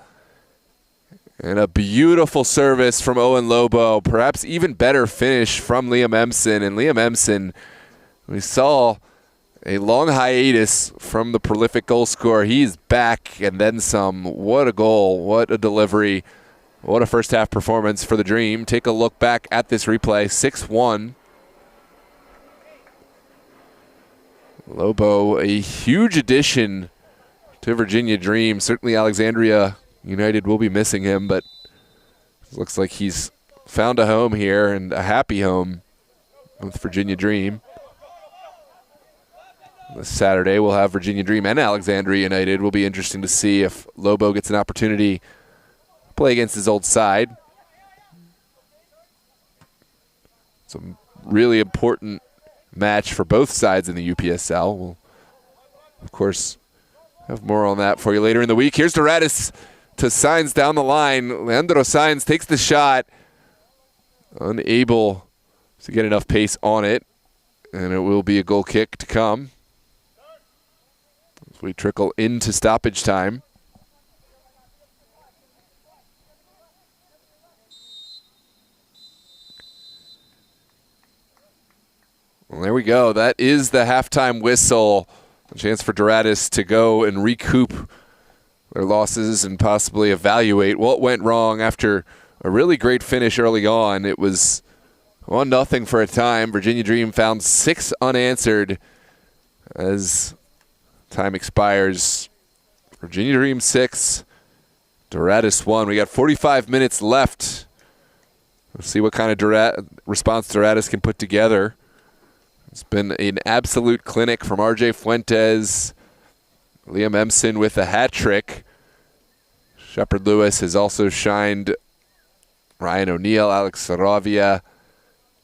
And a beautiful service from Owen Lobo. Perhaps even better finish from Liam Emson. And Liam Emson, we saw a long hiatus from the prolific goal scorer. He's back and then some. What a goal. What a delivery. What a first half performance for the Dream. Take a look back at this replay. 6-1. Lobo, a huge addition to Virginia Dream. Certainly Alexandria United will be missing him, but it looks like he's found a home here and a happy home with Virginia Dream. This Saturday we'll have Virginia Dream and Alexandria United. Will be interesting to see if Lobo gets an opportunity to play against his old side. It's a really important match for both sides in the UPSL. We'll, of course, have more on that for you later in the week. Here's Doradus to Sainz down the line. Leandro Sainz takes the shot. Unable to get enough pace on it. And it will be a goal kick to come as we trickle into stoppage time. Well, there we go. That is the halftime whistle. A chance for Doradus to go and recoup their losses and possibly evaluate what went wrong after a really great finish early on. It was 1-0 for a time. Virginia Dream found 6 unanswered as time expires. Virginia Dream 6, Doradus 1. We got 45 minutes left. Let's see what kind of response Doradus can put together. It's been an absolute clinic from RJ Fuentes. Liam Emson with a hat trick. Shepard Lewis has also shined. Ryan O'Neill, Alex Saravia.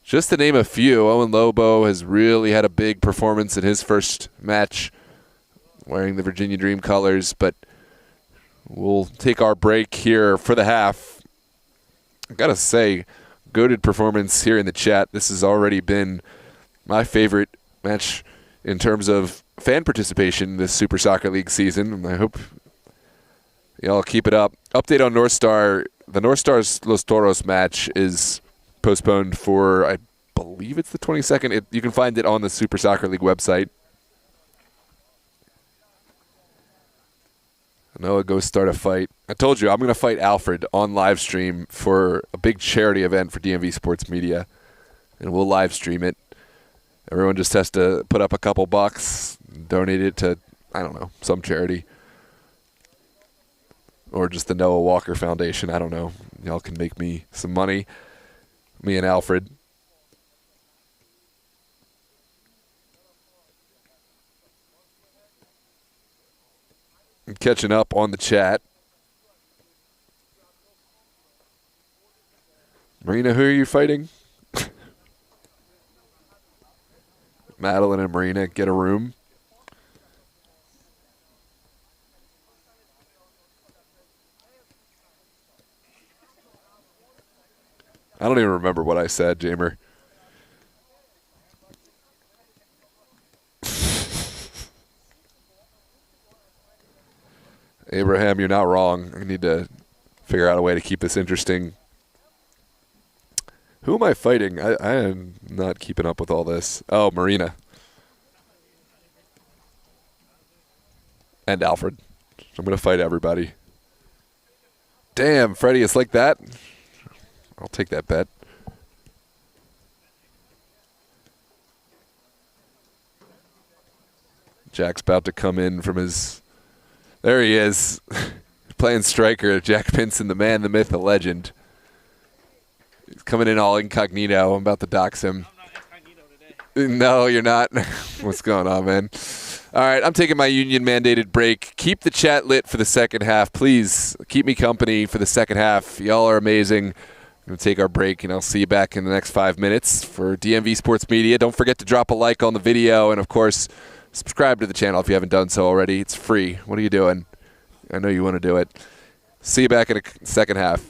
Just to name a few, Owen Lobo has really had a big performance in his first match wearing the Virginia Dream colors, but we'll take our break here for the half. I gotta say, goated performance here in the chat. This has already been my favorite match in terms of fan participation this Super Soccer League season, and I hope y'all keep it up. Update on North Star. The North Stars Los Toros match is postponed for, I believe it's the 22nd. You can find it on the Super Soccer League website. Noah, go start a fight. I told you I'm going to fight Alfred on live stream for a big charity event for DMV Sports Media, and we'll live stream it. Everyone just has to put up a couple bucks, donate it to, I don't know, some charity. Or just the Noah Walker Foundation. I don't know. Y'all can make me some money. Me and Alfred. I'm catching up on the chat. Marina, who are you fighting? Madeline and Marina, get a room. I don't even remember what I said, Jamer. Abraham, you're not wrong. I need to figure out a way to keep this interesting. Who am I fighting? I am not keeping up with all this. Oh, Marina. And Alfred. I'm going to fight everybody. Damn, Freddie, it's like that? I'll take that bet. Jack's about to come in from his... There he is. Playing striker. Jack Pinson, the man, the myth, the legend. He's coming in all incognito. I'm about to dox him. I'm not incognito today. No, you're not. What's going on, man? All right, I'm taking my union-mandated break. Keep the chat lit for the second half. Please keep me company for the second half. Y'all are amazing. I'm going to take our break, and I'll see you back in the next 5 minutes for DMV Sports Media. Don't forget to drop a like on the video, and, of course, subscribe to the channel if you haven't done so already. It's free. What are you doing? I know you want to do it. See you back in the second half.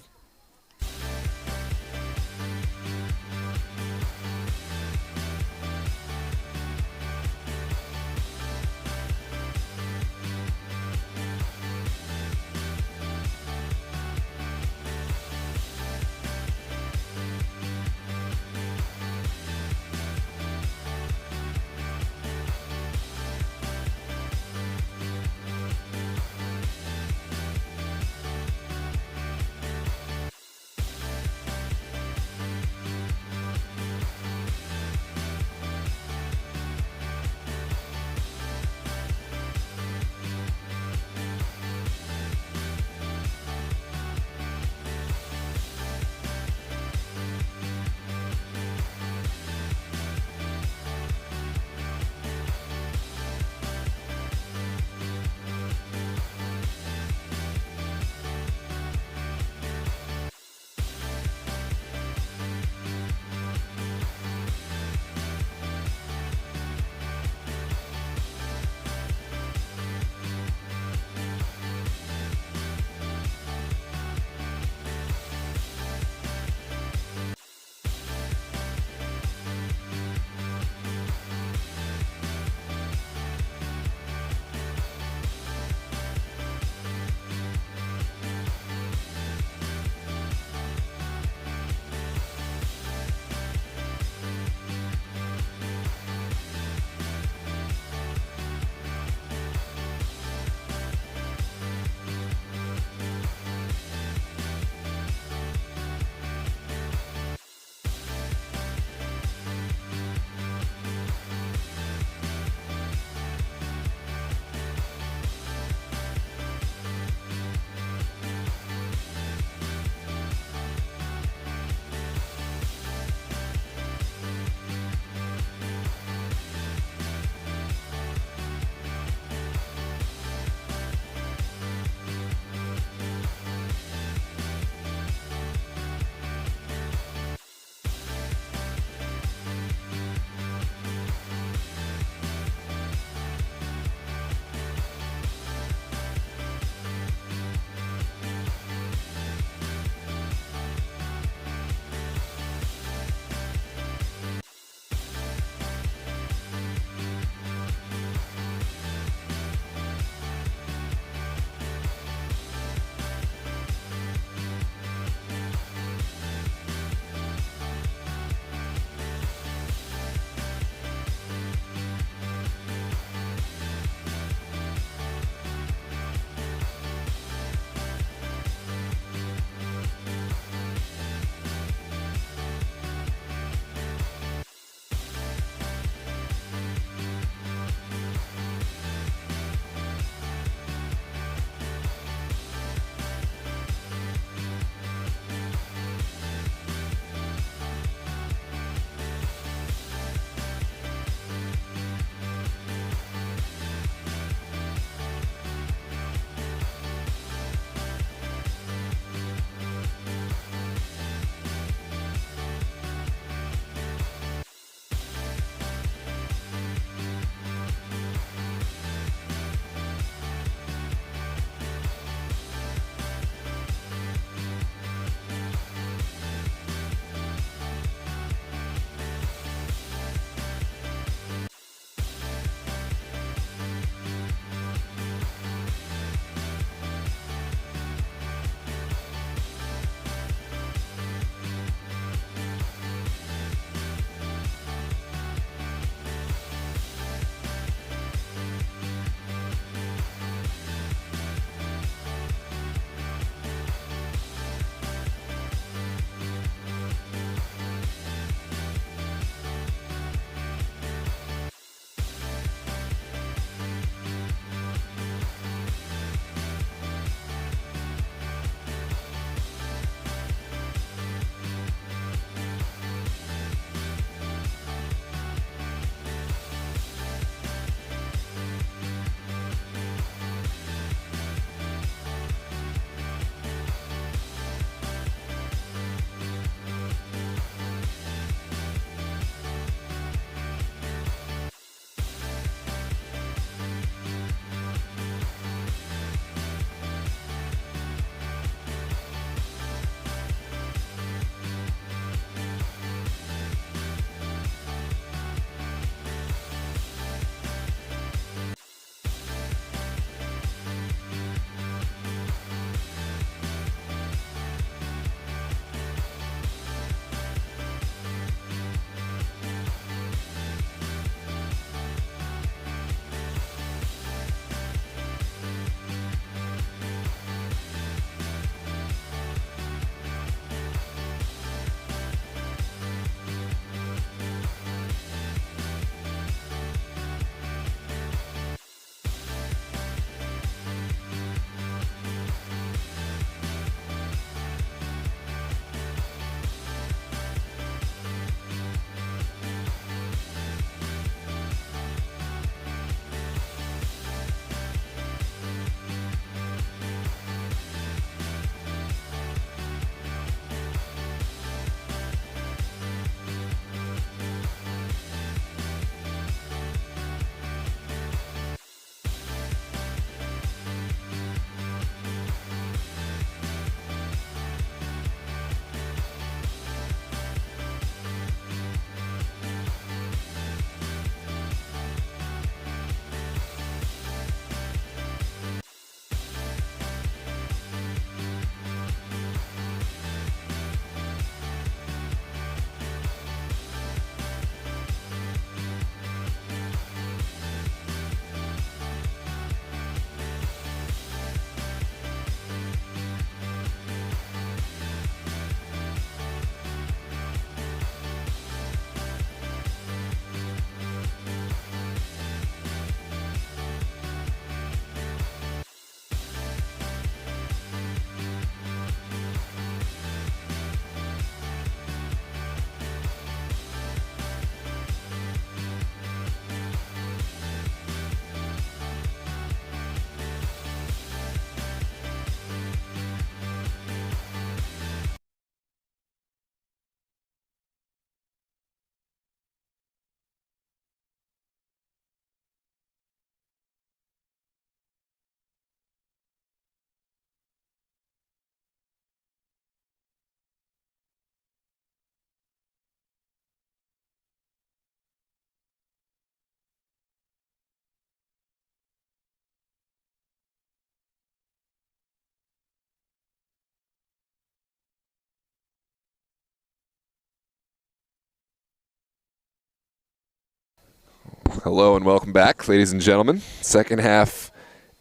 Hello and welcome back, ladies and gentlemen. Second half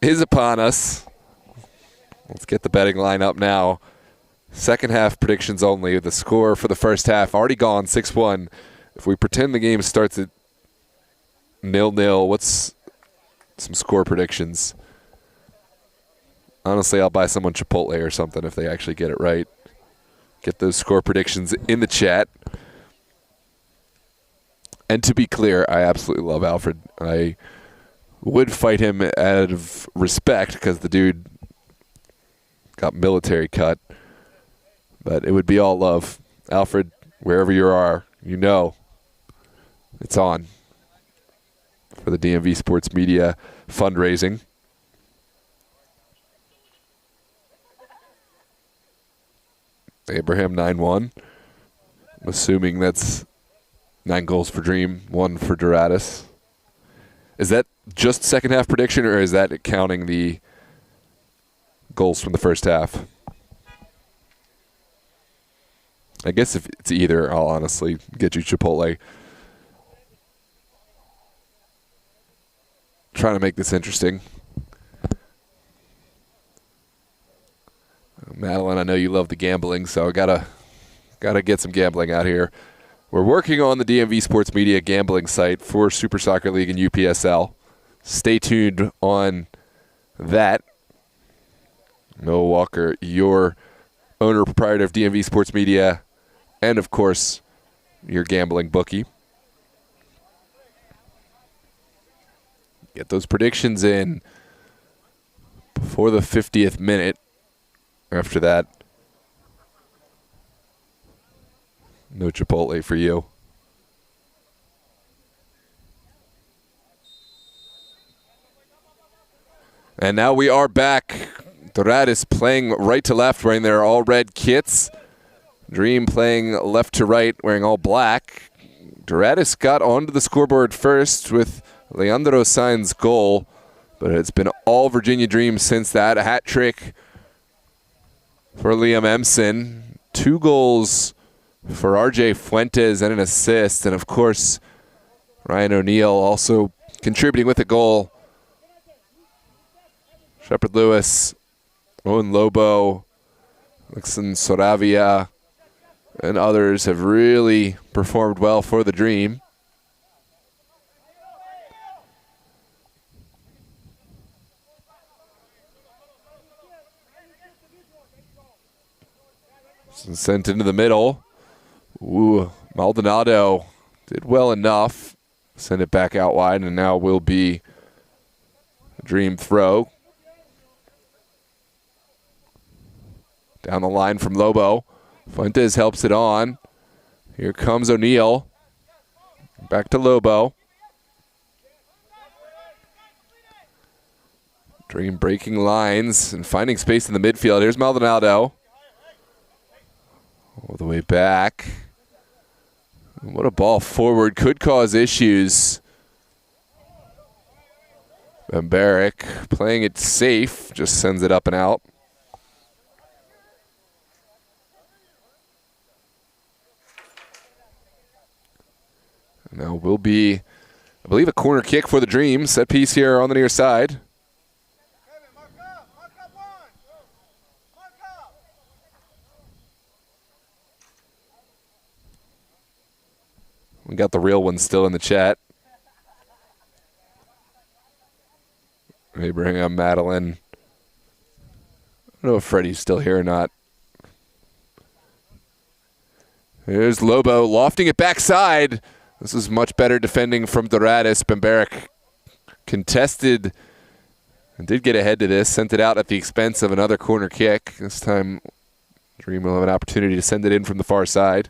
is upon us. Let's get the betting line up now. Second half predictions only. The score for the first half already gone, 6-1. If we pretend the game starts at 0-0, what's some score predictions? Honestly, I'll buy someone Chipotle or something if they actually get it right. Get those score predictions in the chat. And to be clear, I absolutely love Alfred. I would fight him out of respect because the dude got military cut. But it would be all love. Alfred, wherever you are, you know it's on for the DMV Sports Media fundraising. Abraham 9-1. I'm assuming that's 9 goals for Dream, 1 for Doradus. Is that just second half prediction, or is that counting the goals from the first half? I guess if it's either, I'll honestly get you Chipotle. Trying to make this interesting. Madeline, I know you love the gambling, so I gotta get some gambling out here. We're working on the DMV Sports Media gambling site for Super Soccer League and UPSL. Stay tuned on that. Noah Walker, your owner proprietor of DMV Sports Media, and of course, your gambling bookie. Get those predictions in before the 50th minute. After that, no Chipotle for you. And now we are back. Doradus playing right to left, wearing their all-red kits. Dream playing left to right, wearing all black. Doradus got onto the scoreboard first with Leandro Sainz's goal, but it's been all Virginia Dream since that. A hat trick for Liam Emson. 2 goals for RJ Fuentes and an assist. And, of course, Ryan O'Neill also contributing with a goal. Shepard Lewis, Owen Lobo, Alexon Soravia, and others have really performed well for the Dream. Sent into the middle. Ooh, Maldonado did well enough. Send it back out wide, and now will be a Dream throw. Down the line from Lobo. Fuentes helps it on. Here comes O'Neill. Back to Lobo. Dream breaking lines and finding space in the midfield. Here's Maldonado. All the way back. What a ball forward. Could cause issues. Van Barrick playing it safe. Just sends it up and out. And now will be, I believe, a corner kick for the Dream. Set piece here on the near side. We got the real one still in the chat. Abraham, Madeline. I don't know if Freddie's still here or not. Here's Lobo lofting it backside. This is much better defending from Doradus. Bambarek contested and did get ahead to this. Sent it out at the expense of another corner kick. This time, Dream will have an opportunity to send it in from the far side.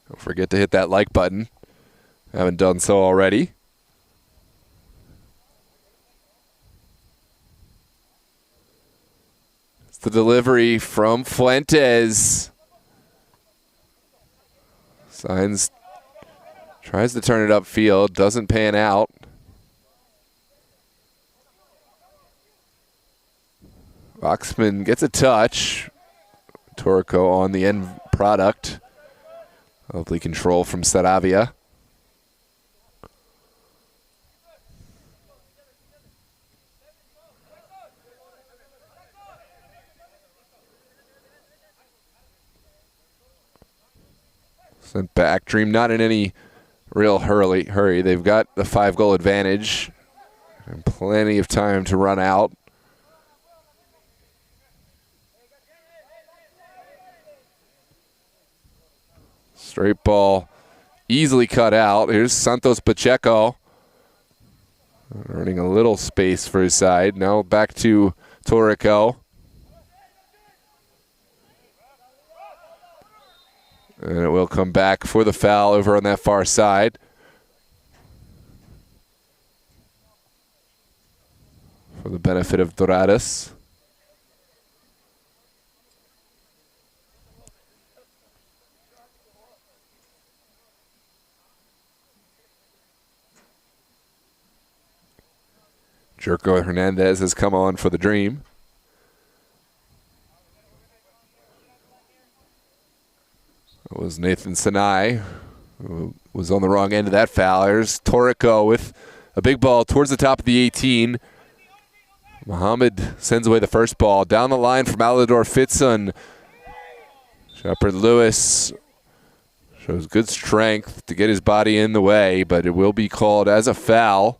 Don't forget to hit that like button. Haven't done so already. It's the delivery from Fuentes. Sainz tries to turn it upfield. Doesn't pan out. Oxman gets a touch. Torrico on the end product Lovely control from Saravia. Sent back. Dream not in any real hurry. They've got the 5-goal advantage and plenty of time to run out. Straight ball easily cut out. Here's Santos Pacheco earning a little space for his side. Now back to Torrico. And it will come back for the foul over on that far side. For the benefit of Doradus. Jerko Hernandez has come on for the Dream. It was Nathan Sinai who was on the wrong end of that foul. There's Torrico with a big ball towards the top of the 18. Mohammed sends away the first ball. Down the line from Alador Fitson. Shepard Lewis shows good strength to get his body in the way, but it will be called as a foul.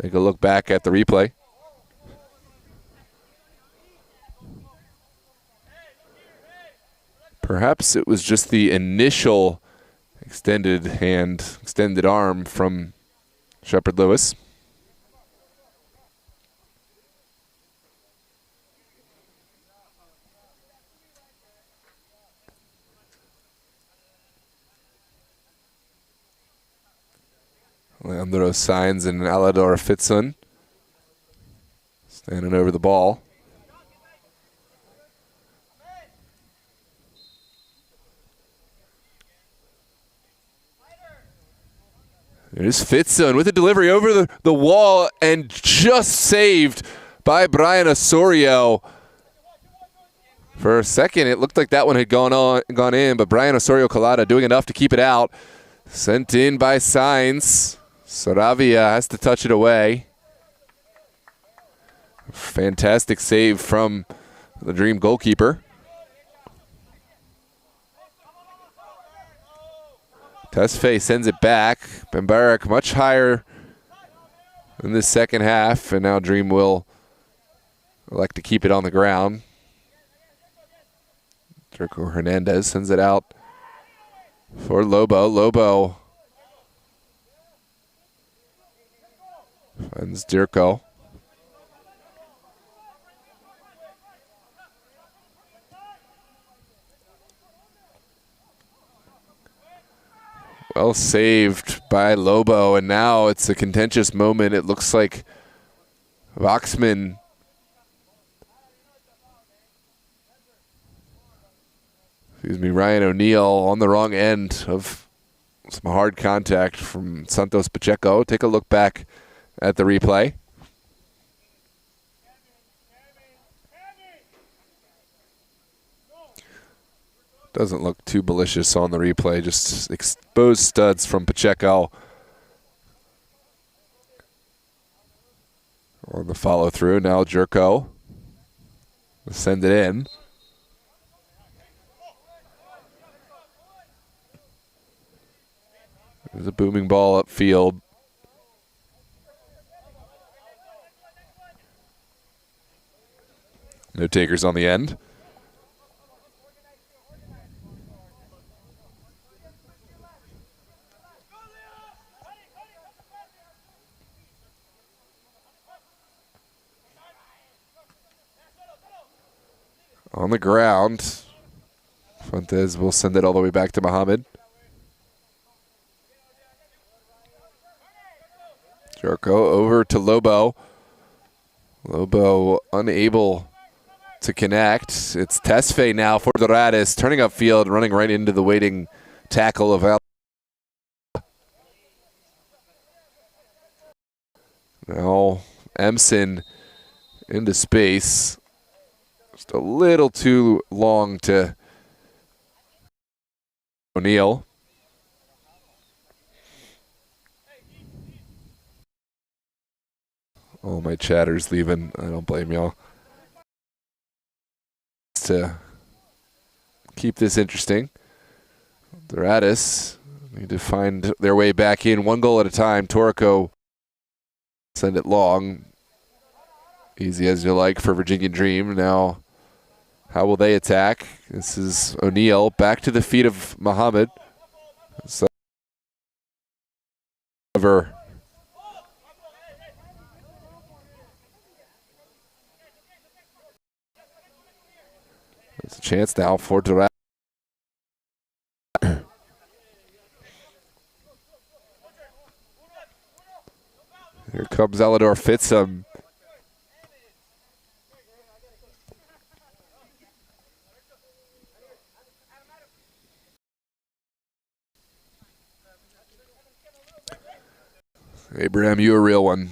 Take a look back at the replay. Perhaps it was just the initial extended hand, extended arm from Shepard Lewis. Leandro Sainz and Alador Fitson standing over the ball. There's Fitson with a delivery over the wall and just saved by Brian Osorio. For a second, it looked like that one had gone in, but Brian Osorio-Collada doing enough to keep it out. Sent in by Sainz. Saravia has to touch it away. Fantastic save from the Dream goalkeeper. Tesfaye sends it back. Bambarak much higher in the second half, and now Dream will elect to keep it on the ground. Jerko Hernandez sends it out for Lobo. Lobo finds Dirko. Well saved by Lobo, and now it's a contentious moment. It looks like Voxman Ryan O'Neill on the wrong end of some hard contact from Santos Pacheco. Take a look back at the replay. Doesn't look too malicious on the replay, just exposed studs from Pacheco on the follow through. Now Jerko will send it in. There's a booming ball upfield. No takers on the end. On the ground, Fuentes will send it all the way back to Mohammed. Jerko over to Lobo. Lobo unable to connect. It's Tesfaye now for Doradus, turning upfield, running right into the waiting tackle of Al. Now Emson into space. Just a little too long to O'Neal. Oh, my chatter's leaving. I don't blame y'all. To keep this interesting. Doradus need to find their way back in, one goal at a time. Torrico send it long. Easy as you like for Virginia Dream. Now, how will they attack? This is O'Neal back to the feet of Muhammad. So, there's a chance now for Doradus. Here comes Elidor Fitsum. Abraham, you a real one.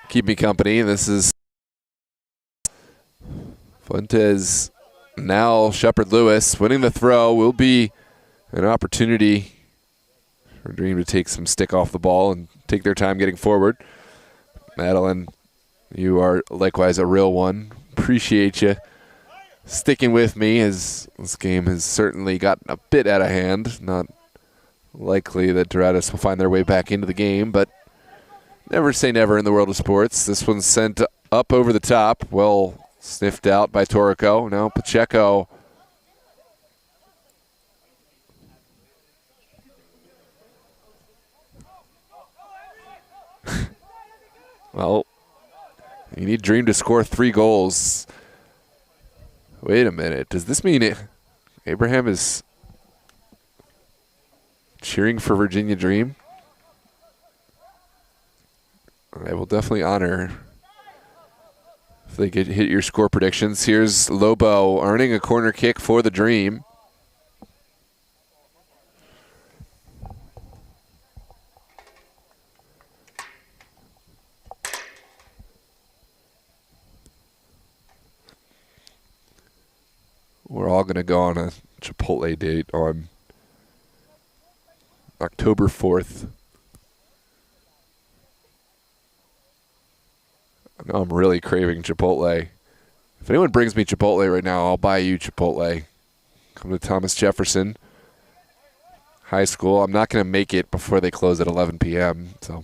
Keep me company. This is Fuentes. Now Shepard Lewis winning the throw will be an opportunity for Dream to take some stick off the ball and take their time getting forward. Madeline, you are likewise a real one. Appreciate you sticking with me, as this game has certainly gotten a bit out of hand. Not likely that Doradus will find their way back into the game, but never say never in the world of sports. This one's sent up over the top. Well sniffed out by Torrico. Now Pacheco. Well, you need Dream to score 3 goals. Wait a minute. Does this mean Abraham is cheering for Virginia Dream? I will definitely honor if they could hit your score predictions. Here's Lobo earning a corner kick for the Dream. We're all going to go on a Chipotle date on October 4th. I know I'm really craving Chipotle. If anyone brings me Chipotle right now, I'll buy you Chipotle. Come to Thomas Jefferson High School. I'm not going to make it before they close at 11 p.m., so.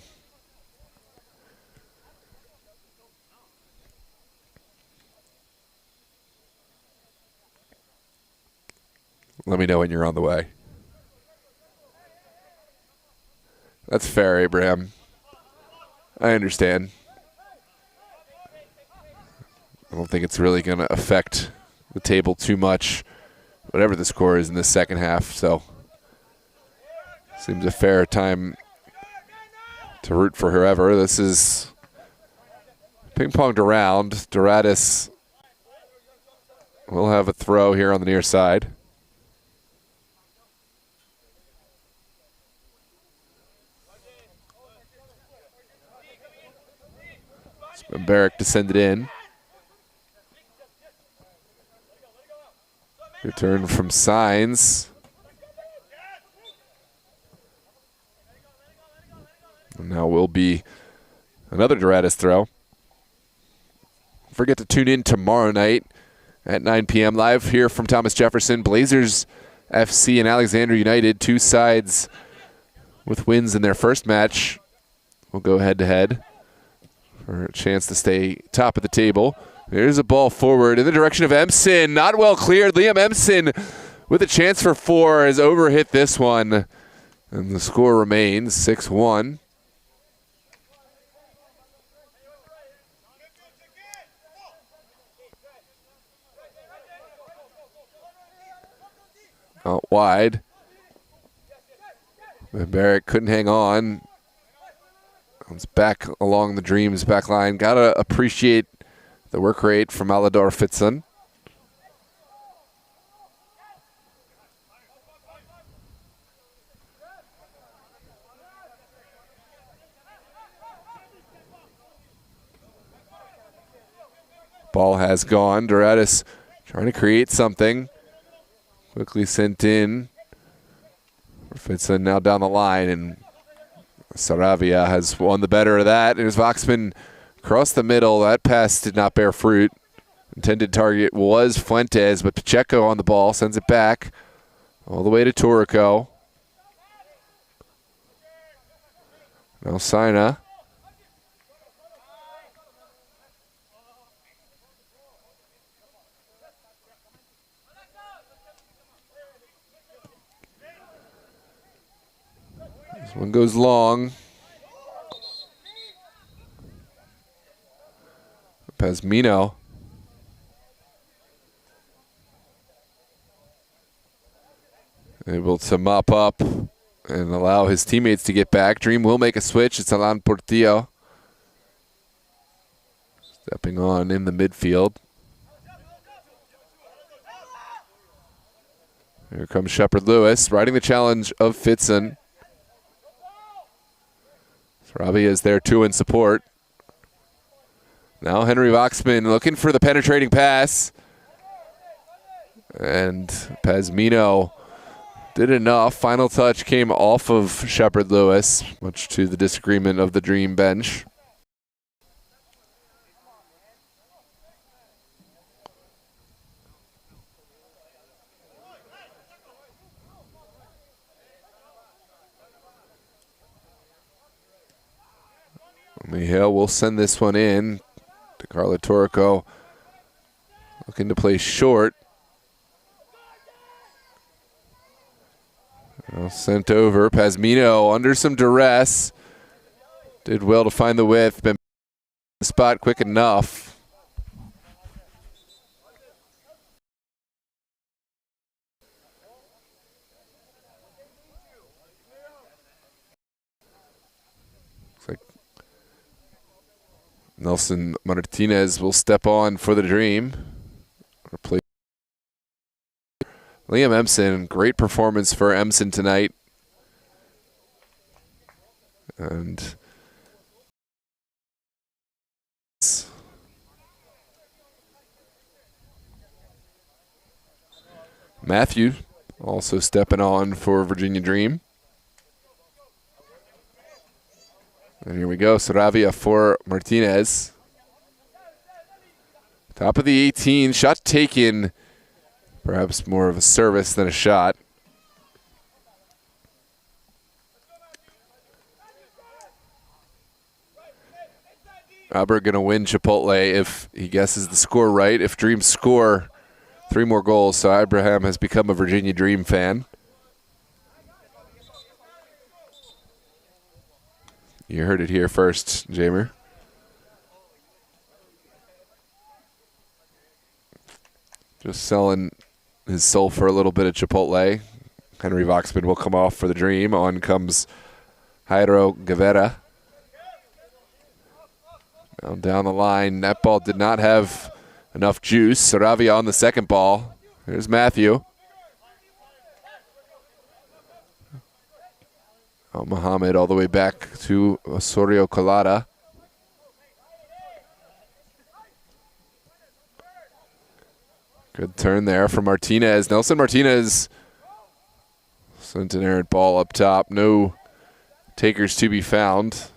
Let me know when you're on the way. That's fair, Abraham. I understand. I don't think it's really going to affect the table too much, whatever the score is in the second half. So, seems a fair time to root for whoever. This is ping-ponged around. Doradus will have a throw here on the near side. Barrick to send it in. Return from Signs. And now will be another Doradus throw. Don't forget to tune in tomorrow night at 9 p.m. live here from Thomas Jefferson. Blazers FC and Alexander United, 2 sides with wins in their first match. We'll go head-to-head for a chance to stay top of the table. There's a ball forward in the direction of Empson. Not well cleared. Liam Empson with a chance for 4 has overhit this one. And the score remains 6-1. Out wide. Barrett couldn't hang on. It's back along the Dreams back line. Gotta appreciate the work rate from Elidor Fitsum. Ball has gone. Doradus trying to create something. Quickly sent in. Fitson now down the line, and Saravia has won the better of that. Here's Voxman across the middle. That pass did not bear fruit. Intended target was Fuentes, but Pacheco on the ball sends it back all the way to Torrico. Now Sina. This one goes long. Pazmino. Able to mop up and allow his teammates to get back. Dream will make a switch. It's Alan Portillo stepping on in the midfield. Here comes Shepard Lewis, riding the challenge of Fitson. Saravia is there too in support. Now Henry Voxman looking for the penetrating pass. And Pazmino did enough. Final touch came off of Shepard Lewis, much to the disagreement of the Dream bench. Mihal will send this one in to Carla Torrico, looking to play short. Sent over. Pazmino under some duress. Did well to find the width. Been the spot quick enough. Looks like Nelson Martinez will step on for the Dream. Replace Liam Emson, great performance for Emson tonight. And Matthew also stepping on for Virginia Dream. And here we go, Saravia for Martinez. Top of the 18, shot taken. Perhaps more of a service than a shot. Albert going to win Chipotle if he guesses the score right. If Dreams score 3 more goals, so Abraham has become a Virginia Dream fan. You heard it here first, Jamer. Just selling his soul for a little bit of Chipotle. Henry Voxman will come off for the Dream. On comes Jairo Guevara. Now down the line. That ball did not have enough juice. Saravia on the second ball. Here's Matthew. Muhammad all the way back to Osorio Colada. Good turn there from Martinez. Nelson Martinez sent an errant ball up top. No takers to be found.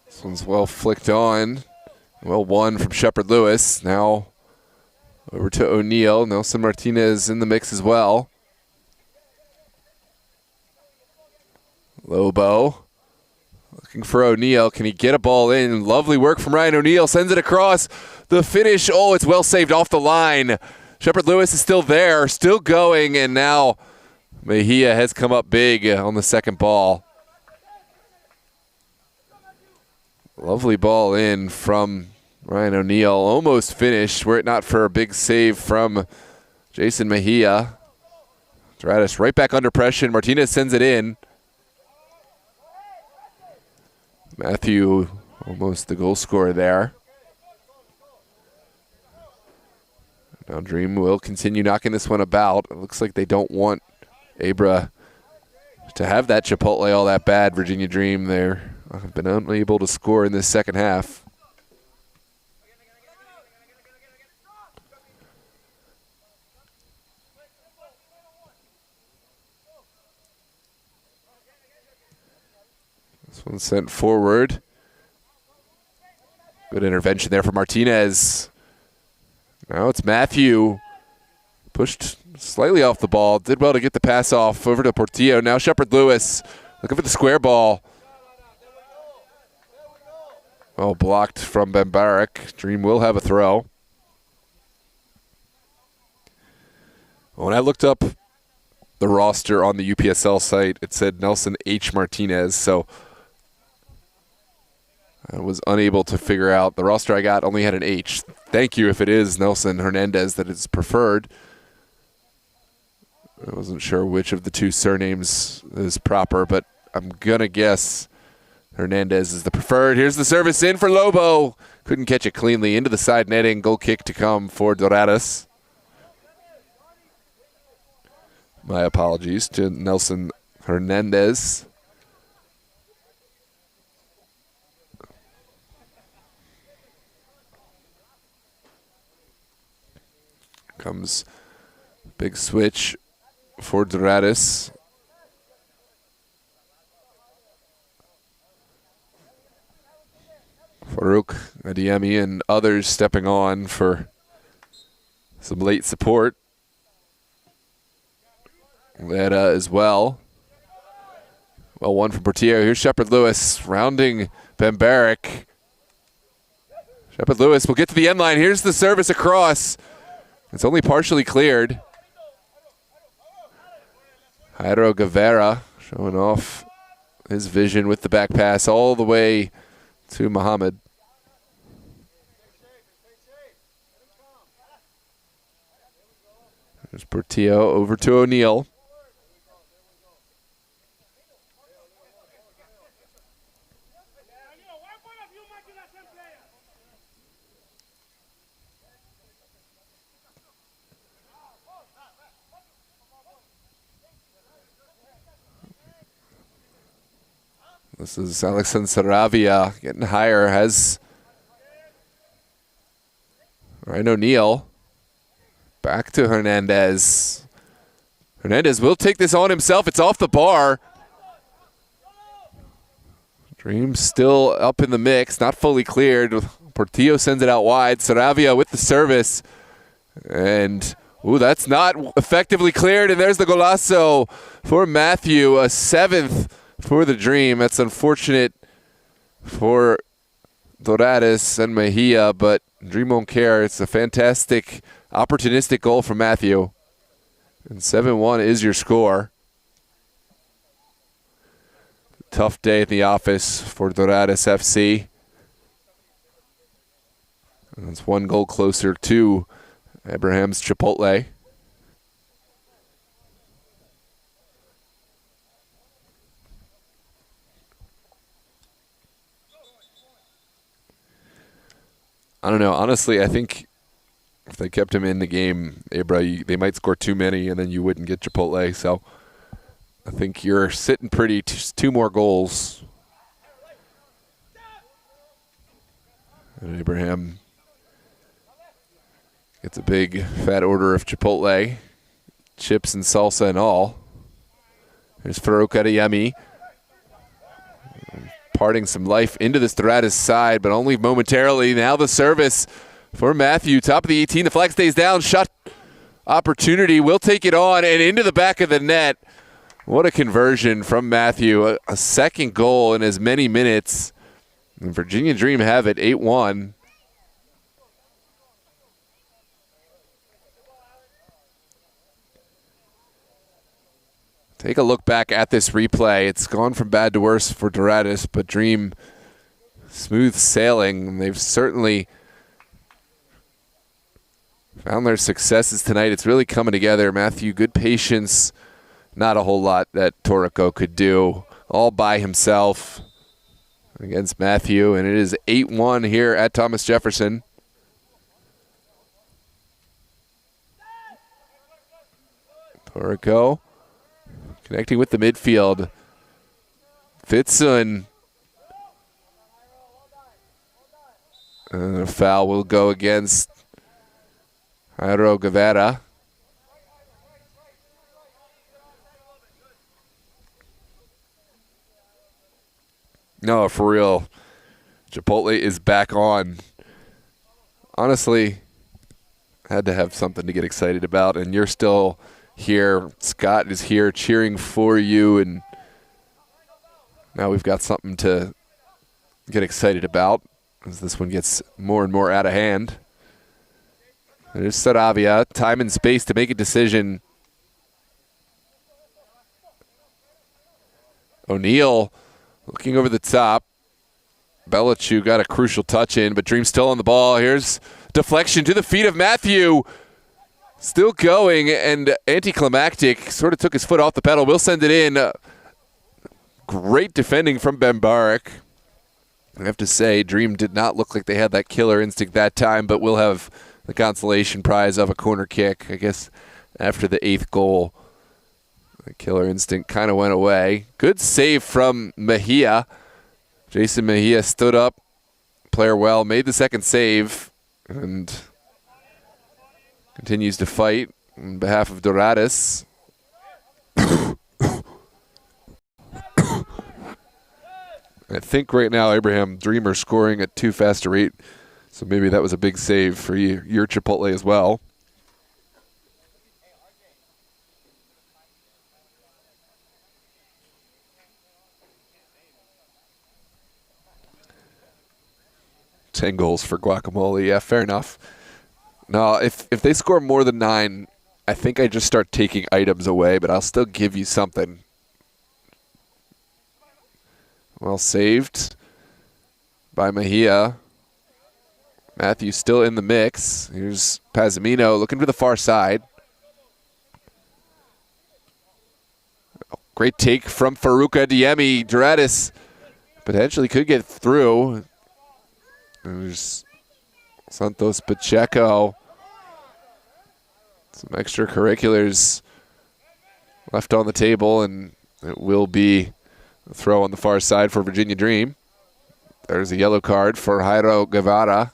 This one's well flicked on. Well won from Shepard Lewis. Now over to O'Neal. Nelson Martinez in the mix as well. Lobo looking for O'Neal. Can he get a ball in? Lovely work from Ryan O'Neal. Sends it across. The finish. Oh, it's well saved off the line. Shepard Lewis is still there, still going, and now Mejia has come up big on the second ball. Lovely ball in from Ryan O'Neal. Almost finished were it not for a big save from Jason Mejia. Doradus right back under pressure. Martinez sends it in. Matthew, almost the goal scorer there. Now Dream will continue knocking this one about. It looks like they don't want Abra to to have that Chipotle all that bad. Virginia Dream there have been unable to score in this second half. This one sent forward. Good intervention there for Martinez. Now it's Matthew. Pushed slightly off the ball. Did well to get the pass off over to Portillo. Now Shepard Lewis looking for the square ball. Well blocked from Bambarek. Dream will have a throw. When I looked up the roster on the UPSL site, it said Nelson H. Martinez, so I was unable to figure out. The roster I got only had an H. Thank you if it is Nelson Hernandez that is preferred. I wasn't sure which of the two surnames is proper, but I'm going to guess Hernandez is the preferred. Here's the service in for Lobo. Couldn't catch it cleanly. Into the side netting. Goal kick to come for Doradus. My apologies to Nelson Hernandez. Comes big switch for Doradus. Farouk Adiemi and others stepping on for some late support. Leda as well. Well, one from Portillo. Here's Shepard Lewis rounding Bambarek. Shepard Lewis will get to the end line. Here's the service across. It's only partially cleared. Jairo Guevara showing off his vision with the back pass all the way to Muhammad. There's Portillo over to O'Neal. This is Alexander Saravia getting higher. Has Ryan O'Neal. Back to Hernandez. Hernandez will take this on himself. It's off the bar. Dream still up in the mix, not fully cleared. Portillo sends it out wide. Saravia with the service. And, ooh, that's not effectively cleared. And there's the golazo for Matthew, a seventh for the Dream. That's unfortunate for Doradus and Mejia, but Dream won't care. It's a fantastic, opportunistic goal from Matthew. And 7-1 is your score. Tough day at the office for Doradus FC. And it's one goal closer to Abraham's Chipotle. I don't know. Honestly, I think if they kept him in the game, Abra, they might score too many, and then you wouldn't get Chipotle. So I think you're sitting pretty. Two more goals. And Abraham gets a big fat order of Chipotle, chips and salsa and all. There's Farouk Adeyemi. Parting some life into this Doradus side, but only momentarily. Now the service for Matthew. Top of the 18. The flag stays down. Shot opportunity. Will take it on and into the back of the net. What a conversion from Matthew. A second goal in as many minutes. And Virginia Dream have it 8-1. Take a look back at this replay. It's gone from bad to worse for Doradus, but Dream smooth sailing. They've certainly found their successes tonight. It's really coming together. Matthew, good patience. Not a whole lot that Torrico could do all by himself against Matthew, and it is 8-1 here at Thomas Jefferson. Torrico Connecting with the midfield. Fitsun. And a foul will go against Jairo Guevara. No, for real. Chipotle is back on. Honestly, had to have something to get excited about, and you're still here. Scott is here cheering for you, and now we've got something to get excited about as this one gets more and more out of hand. There's Saravia, time and space to make a decision. O'Neal looking over the top. Belichu got a crucial touch in, but Dream still on the ball. Here's deflection to the feet of Matthew. Still going, and anticlimactic. Sort of took his foot off the pedal. We'll send it in. Great defending from Bembarek. I have to say, Dream did not look like they had that killer instinct that time, but we'll have the consolation prize of a corner kick. I guess after the 8th goal, the killer instinct kind of went away. Good save from Mejia. Jason Mejia stood up, player well, made the second save, and continues to fight on behalf of Doradus. I think right now, Abraham, Dreamer scoring at too fast a rate, so maybe that was a big save for your Chipotle as well. Ten goals for Guacamole. Yeah, fair enough. No, if they score more than 9, I think I just start taking items away, but I'll still give you something. Well saved by Mejia. Matthew still in the mix. Here's Pazimino looking to the far side. Great take from Faruqa Diemi. Doradus potentially could get through. There's Santos Pacheco. Some extracurriculars left on the table, and it will be a throw on the far side for Virginia Dream. There's a yellow card for Jairo Guevara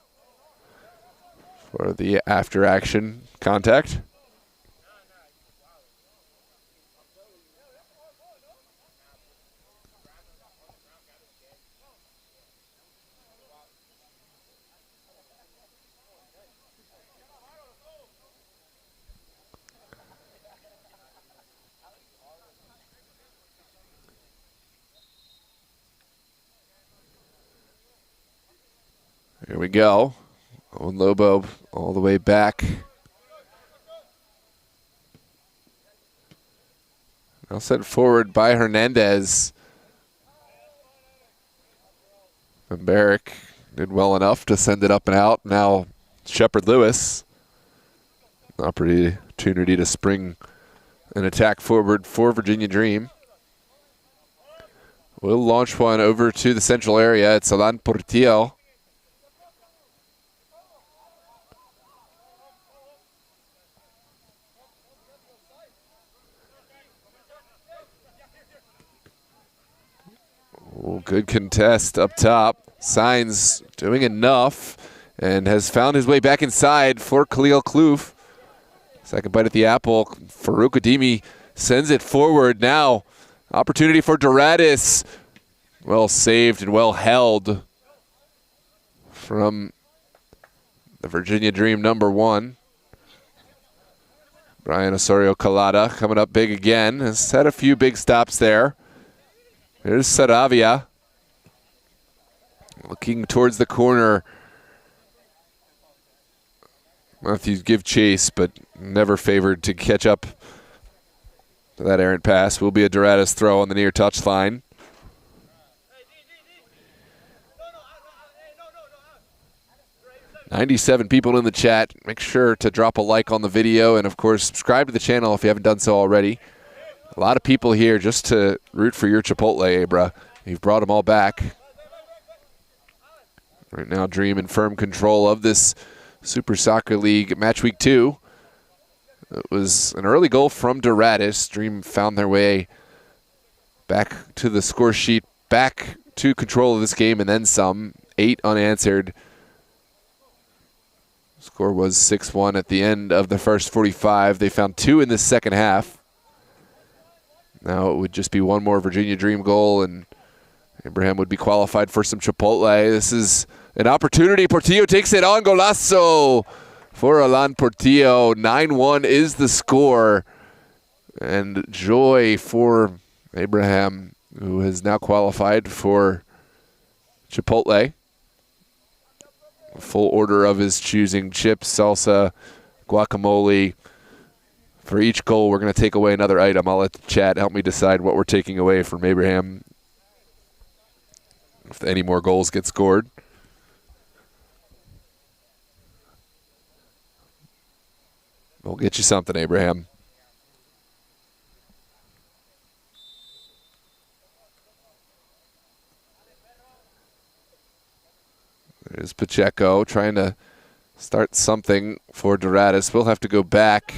for the after-action contact. Here we go. Owen Lobo all the way back. Now sent forward by Hernandez. And Barrick did well enough to send it up and out. Now Shepard Lewis. Opportunity to spring an attack forward for Virginia Dream. We'll launch one over to the central area. It's Alan Portillo. Oh, good contest up top. Signs doing enough and has found his way back inside for Khalil Kloof. Second bite at the apple. Farouk Adimi sends it forward. Now opportunity for Doradus. Well saved and well held from the Virginia Dream #1. Brian Osorio Calada coming up big again. Has had a few big stops there. Here's Saravia. Looking towards the corner. Matthews give chase, but never favored to catch up to that errant pass. Will be a Doradus throw on the near touchline. '97 people in the chat. Make sure to drop a like on the video and, of course, subscribe to the channel if you haven't done so already. A lot of people here just to root for your Chipotle, Abra. You've brought them all back. Right now, Dream in firm control of this Super Soccer League Match Week 2. It was an early goal from Doradus. Dream found their way back to the score sheet, back to control of this game, and then some. 8 unanswered. Score was 6-1 at the end of the first 45. They found 2 in the second half. Now it would just be one more Virginia Dream goal, and Abraham would be qualified for some Chipotle. This is an opportunity. Portillo takes it on. Golazo for Alan Portillo. 9-1 is the score. And joy for Abraham, who has now qualified for Chipotle. A full order of his choosing: chips, salsa, guacamole. For each goal, we're going to take away another item. I'll let the chat help me decide what we're taking away from Abraham if any more goals get scored. We'll get you something, Abraham. There's Pacheco trying to start something for Doradus. We'll have to go back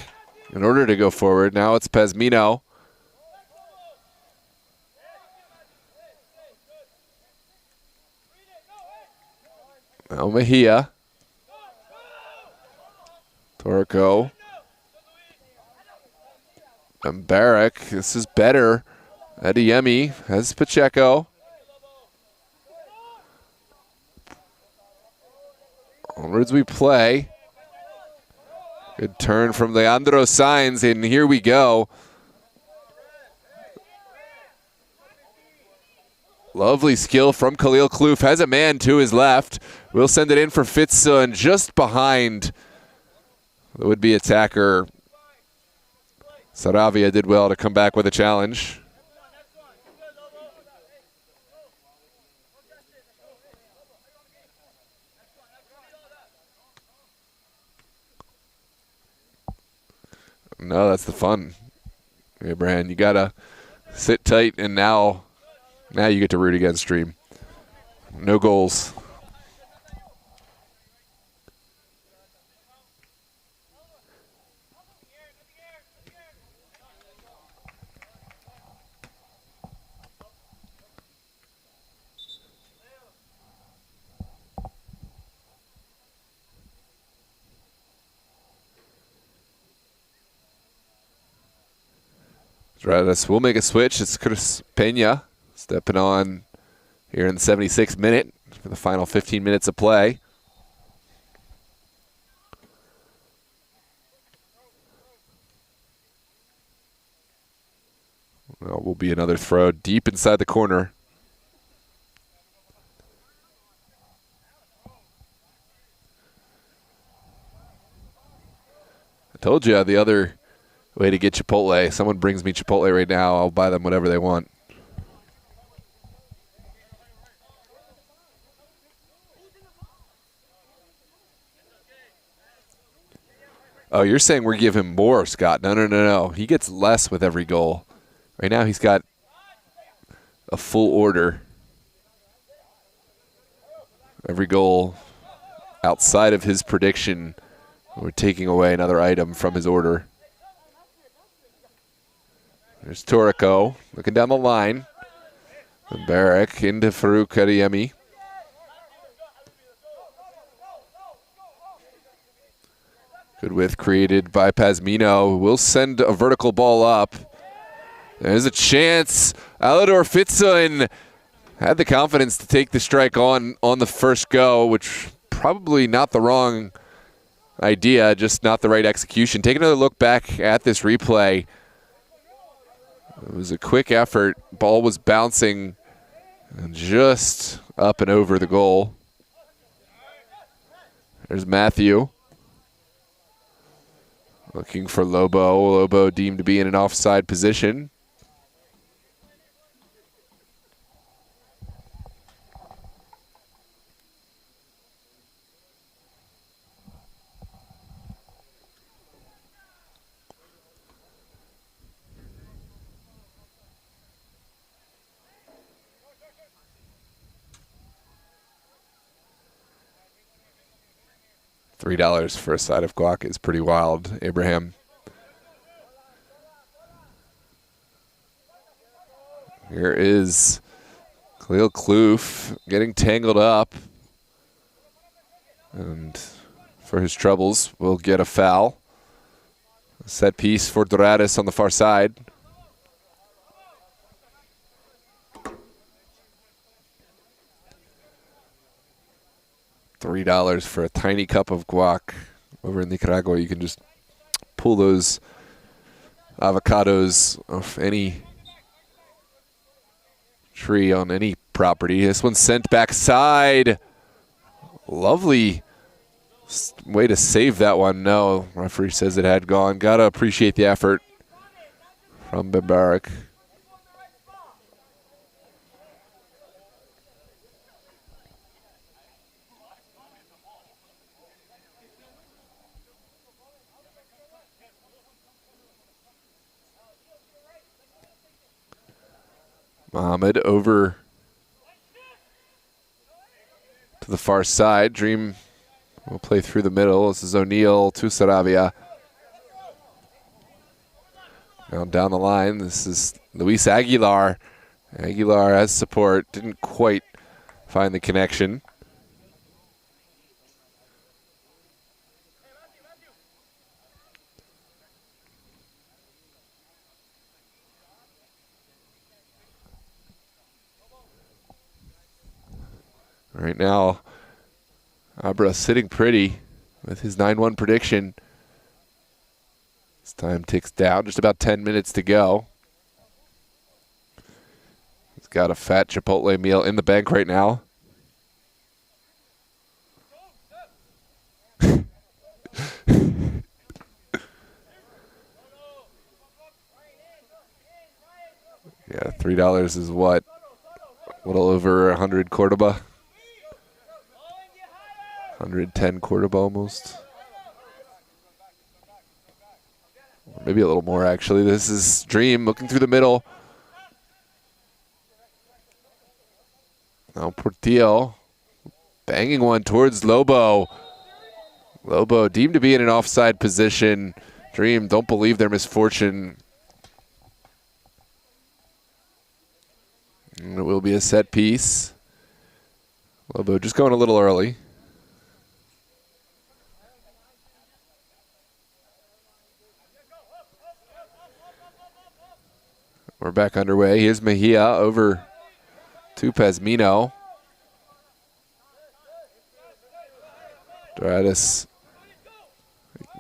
in order to go forward. Now it's Pazmino. Now Mejia. Torco. And Barrick. This is better. Adeyemi has Pacheco. Onwards we play. Good turn from Leandro Sainz, and here we go. Lovely skill from Khalil Kloof. Has a man to his left. We'll send it in for Fitzson just behind the would-be attacker. Saravia did well to come back with a challenge. No, that's the fun. Abraham, you got to sit tight, and now you get to root against Stream. No goals. Doradus will make a switch. It's Chris Pena stepping on here in the 76th minute for the final 15 minutes of play. Well, will be another throw deep inside the corner. I told you the other way to get Chipotle. Someone brings me Chipotle right now, I'll buy them whatever they want. Oh, you're saying we're giving him more, Scott. No. He gets less with every goal. Right now he's got a full order. Every goal outside of his prediction, we're taking away another item from his order. There's Torrico looking down the line. And Barrick into Farouk Adeyemi. Good width created by Pazmino. Will send a vertical ball up. There's a chance. Alador Fitzson had the confidence to take the strike on the first go, which probably not the wrong idea, just not the right execution. Take another look back at this replay. It was a quick effort. Ball was bouncing and just up and over the goal. There's Matthew. Looking for Lobo. Lobo deemed to be in an offside position. $3 for a side of guac is pretty wild, Abraham. Here is Khalil Kloof getting tangled up. And for his troubles, will get a foul. A set piece for Doradus on the far side. $3 for a tiny cup of guac. Over in Nicaragua, you can just pull those avocados off any tree on any property. This one's sent backside. Lovely way to save that one. No, referee says it had gone. Gotta appreciate the effort from Bebarak. Mohamed over to the far side. Dream will play through the middle. This is O'Neal to Saravia. Now down the line, this is Luis Aguilar. Aguilar has support. Didn't quite find the connection. Right now, Abra sitting pretty with his 9-1 prediction. This time ticks down, just about 10 minutes to go. He's got a fat Chipotle meal in the bank right now. Yeah, $3 is what? A little over 100 Cordoba. 110 Cordoba almost. Or maybe a little more, actually. This is Dream looking through the middle. Now Portillo banging one towards Lobo. Lobo deemed to be in an offside position. Dream don't believe their misfortune. And it will be a set piece. Lobo just going a little early. We're back underway. Here's Mejia over to Pazmino. Doradus.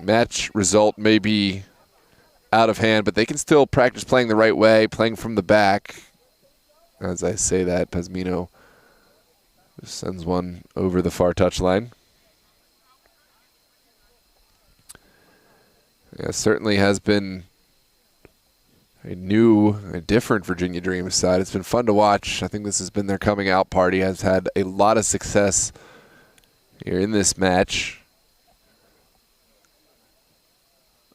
Match result may be out of hand, but they can still practice playing the right way, playing from the back. As I say that, Pazmino just sends one over the far touchline. Yeah, certainly has been a different Virginia Dream side. It's been fun to watch. I think this has been their coming out party. Has had a lot of success here in this match.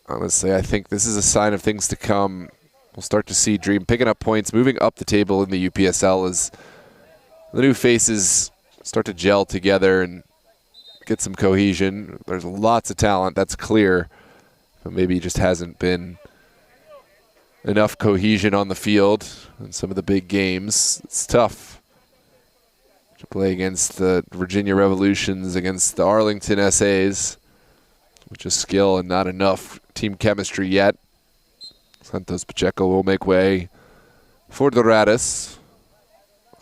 Honestly, I think this is a sign of things to come. We'll start to see Dream picking up points, moving up the table in the UPSL as the new faces start to gel together and get some cohesion. There's lots of talent, that's clear, but maybe just hasn't been enough cohesion on the field in some of the big games. It's tough to play against the Virginia Revolutions, against the Arlington SAs, which is skill and not enough team chemistry yet. Santos Pacheco will make way for Doradus.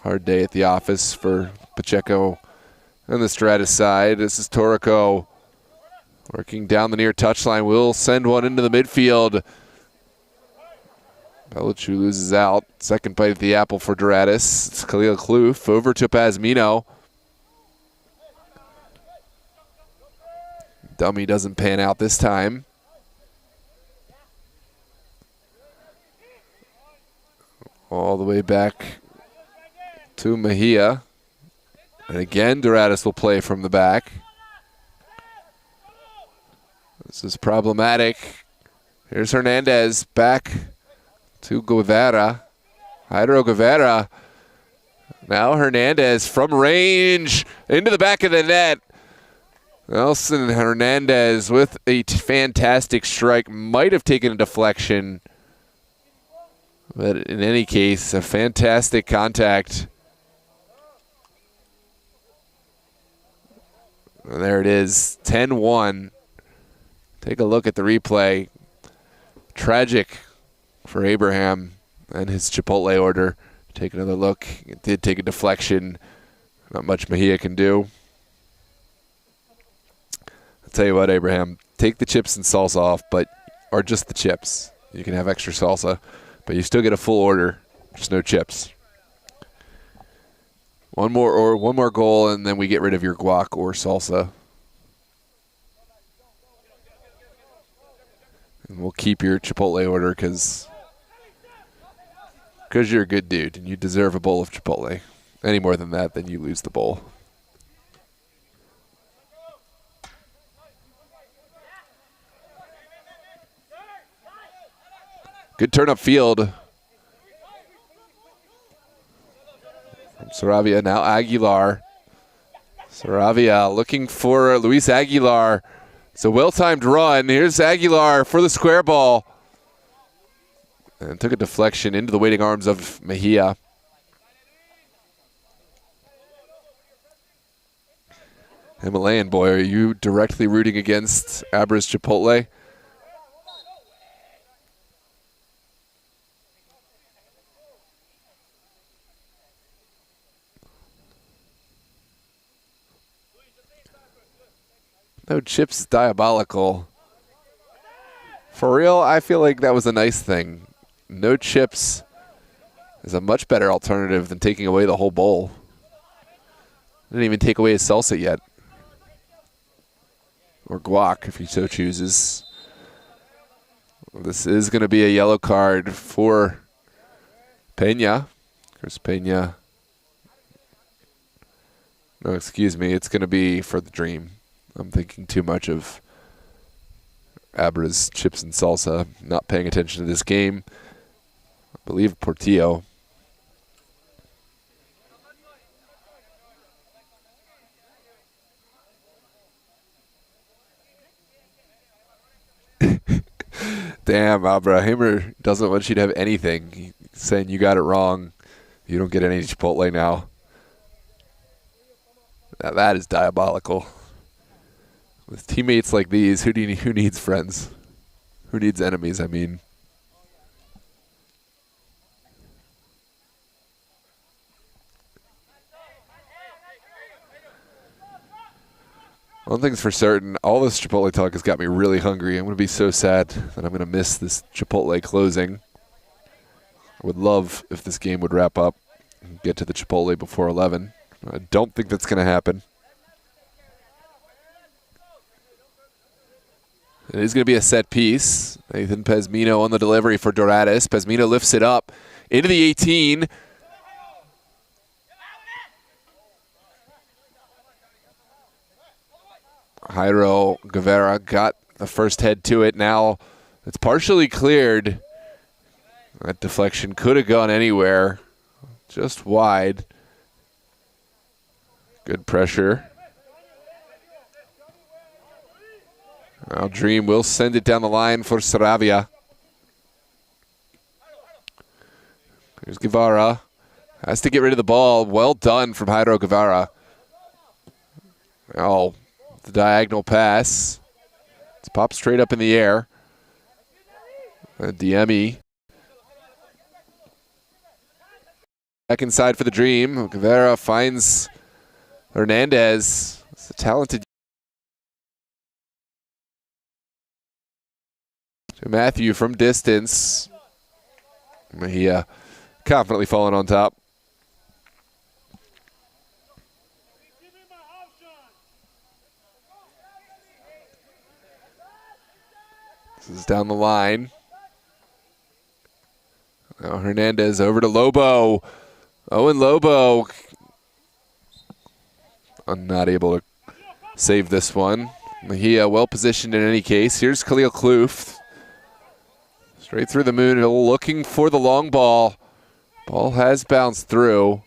Hard day at the office for Pacheco on the Doradus side. This is Torrico working down the near touchline. Will send one into the midfield. Pelichu loses out. Second bite at the apple for Doradus. It's Khalil Kloof over to Pazmino. Dummy doesn't pan out this time. All the way back to Mejia. And again, Doradus will play from the back. This is problematic. Here's Hernandez back to Guevara. Jairo Guevara. Now Hernandez from range into the back of the net. Nelson Hernandez with a fantastic strike. Might have taken a deflection. But in any case, a fantastic contact. And there it is, 10-1. Take a look at the replay. Tragic for Abraham and his Chipotle order. Take another look. It did take a deflection. Not much Mejia can do. I'll tell you what, Abraham, take the chips and salsa off, or just the chips. You can have extra salsa, but you still get a full order, just no chips. One more goal, and then we get rid of your guac or salsa. And we'll keep your Chipotle order because you're a good dude and you deserve a bowl of Chipotle. Any more than that, then you lose the bowl. Good turn up field. From Saravia, now Aguilar. Saravia looking for Luis Aguilar. It's a well-timed run. Here's Aguilar for the square ball. And took a deflection into the waiting arms of Mejia. Himalayan boy, are you directly rooting against Abra's Chipotle? No chips is diabolical. For real, I feel like that was a nice thing. No chips is a much better alternative than taking away the whole bowl. Didn't even take away his salsa yet. Or guac, if he so chooses. This is going to be a yellow card for Peña. Chris Peña. No, excuse me. It's going to be for the Dream. I'm thinking too much of Abra's chips and salsa. Not paying attention to this game. I believe Portillo. Damn, Abra. Hamer doesn't want you to have anything. He's saying you got it wrong. You don't get any Chipotle now. Now that is diabolical. With teammates like these, who needs friends? Who needs enemies, I mean. One thing's for certain, all this Chipotle talk has got me really hungry. I'm going to be so sad that I'm going to miss this Chipotle closing. I would love if this game would wrap up and get to the Chipotle before 11. I don't think that's going to happen. It is going to be a set piece. Nathan Pezmino on the delivery for Doradus. Pezmino lifts it up into the 18. Jairo Guevara got the first head to it. Now it's partially cleared. That deflection could have gone anywhere. Just wide. Good pressure. Now Dream will send it down the line for Saravia. Here's Guevara. Has to get rid of the ball. Well done from Jairo Guevara. Oh, the diagonal pass. It's popped straight up in the air. Diemi. Back inside for the Dream. Guevara finds Hernandez. It's a talented Matthew from distance. Mejia confidently falling on top. This is down the line. Now Hernandez over to Lobo. Owen Lobo. I'm not able to save this one. Mejia well positioned in any case. Here's Khalil Kloof. Straight through the moon, looking for the long ball. Ball has bounced through.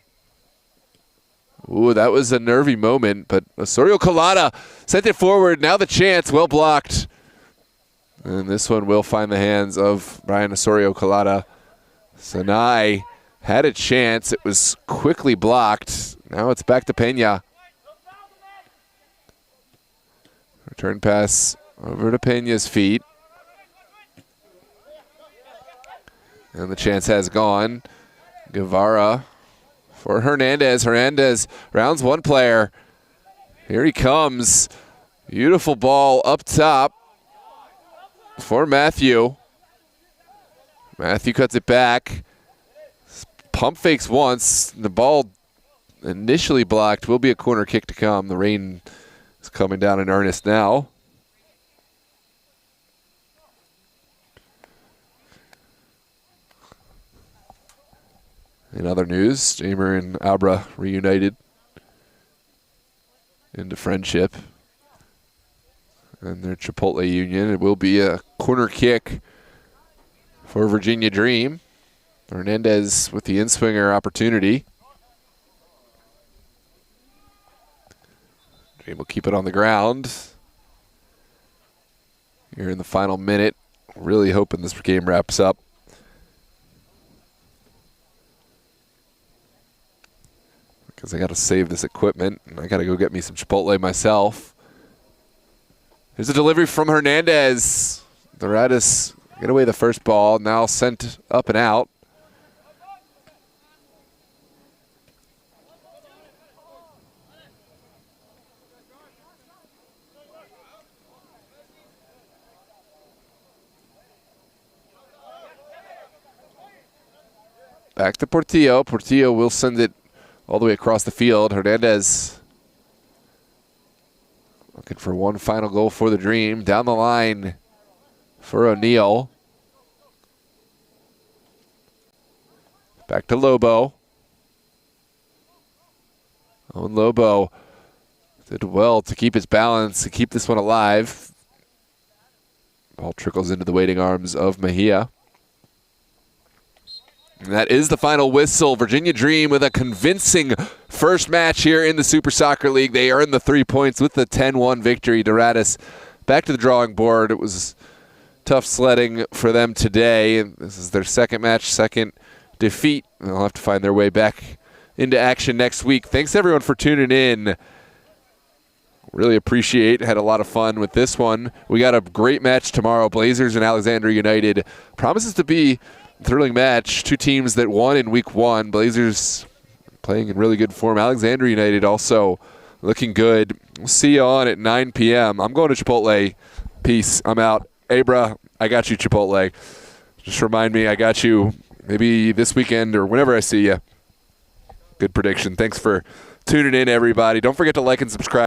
Ooh, that was a nervy moment, but Osorio Colada sent it forward. Now the chance, well blocked. And this one will find the hands of Brian Osorio Colada. Sinai had a chance. It was quickly blocked. Now it's back to Pena. Return pass over to Pena's feet. And the chance has gone. Guevara for Hernandez. Hernandez rounds one player. Here he comes. Beautiful ball up top for Matthew. Matthew cuts it back. Pump fakes once. The ball initially blocked. Will be a corner kick to come. The rain is coming down in earnest now. In other news, Jamer and Abra reunited into friendship. And their Chipotle union. It will be a corner kick for Virginia Dream. Hernandez with the in-swinger opportunity. Dream will keep it on the ground. Here in the final minute. Really hoping this game wraps up. Because I got to save this equipment. And I got to go get me some Chipotle myself. Here's a delivery from Hernandez. Doradus get away the first ball. Now sent up and out. Back to Portillo. Portillo will send it all the way across the field. Hernandez looking for one final goal for the Dream. Down the line for O'Neal. Back to Lobo. Owen Lobo did well to keep his balance, to keep this one alive. Ball trickles into the waiting arms of Mejia. And that is the final whistle. Virginia Dream with a convincing first match here in the Super Soccer League. They earned the 3 points with the 10-1 victory. Doradus back to the drawing board. It was tough sledding for them today. This is their second match, second defeat. They'll have to find their way back into action next week. Thanks, everyone, for tuning in. Really appreciate. Had a lot of fun with this one. We got a great match tomorrow. Blazers and Alexandria United. Promises to be thrilling match. Two teams that won in week one. Blazers playing in really good form. Alexandria United also looking good. We'll see you on at 9 p.m. I'm going to Chipotle. Peace. I'm out. Abra, I got you, Chipotle. Just remind me I got you maybe this weekend or whenever I see you. Good prediction. Thanks for tuning in, everybody. Don't forget to like and subscribe.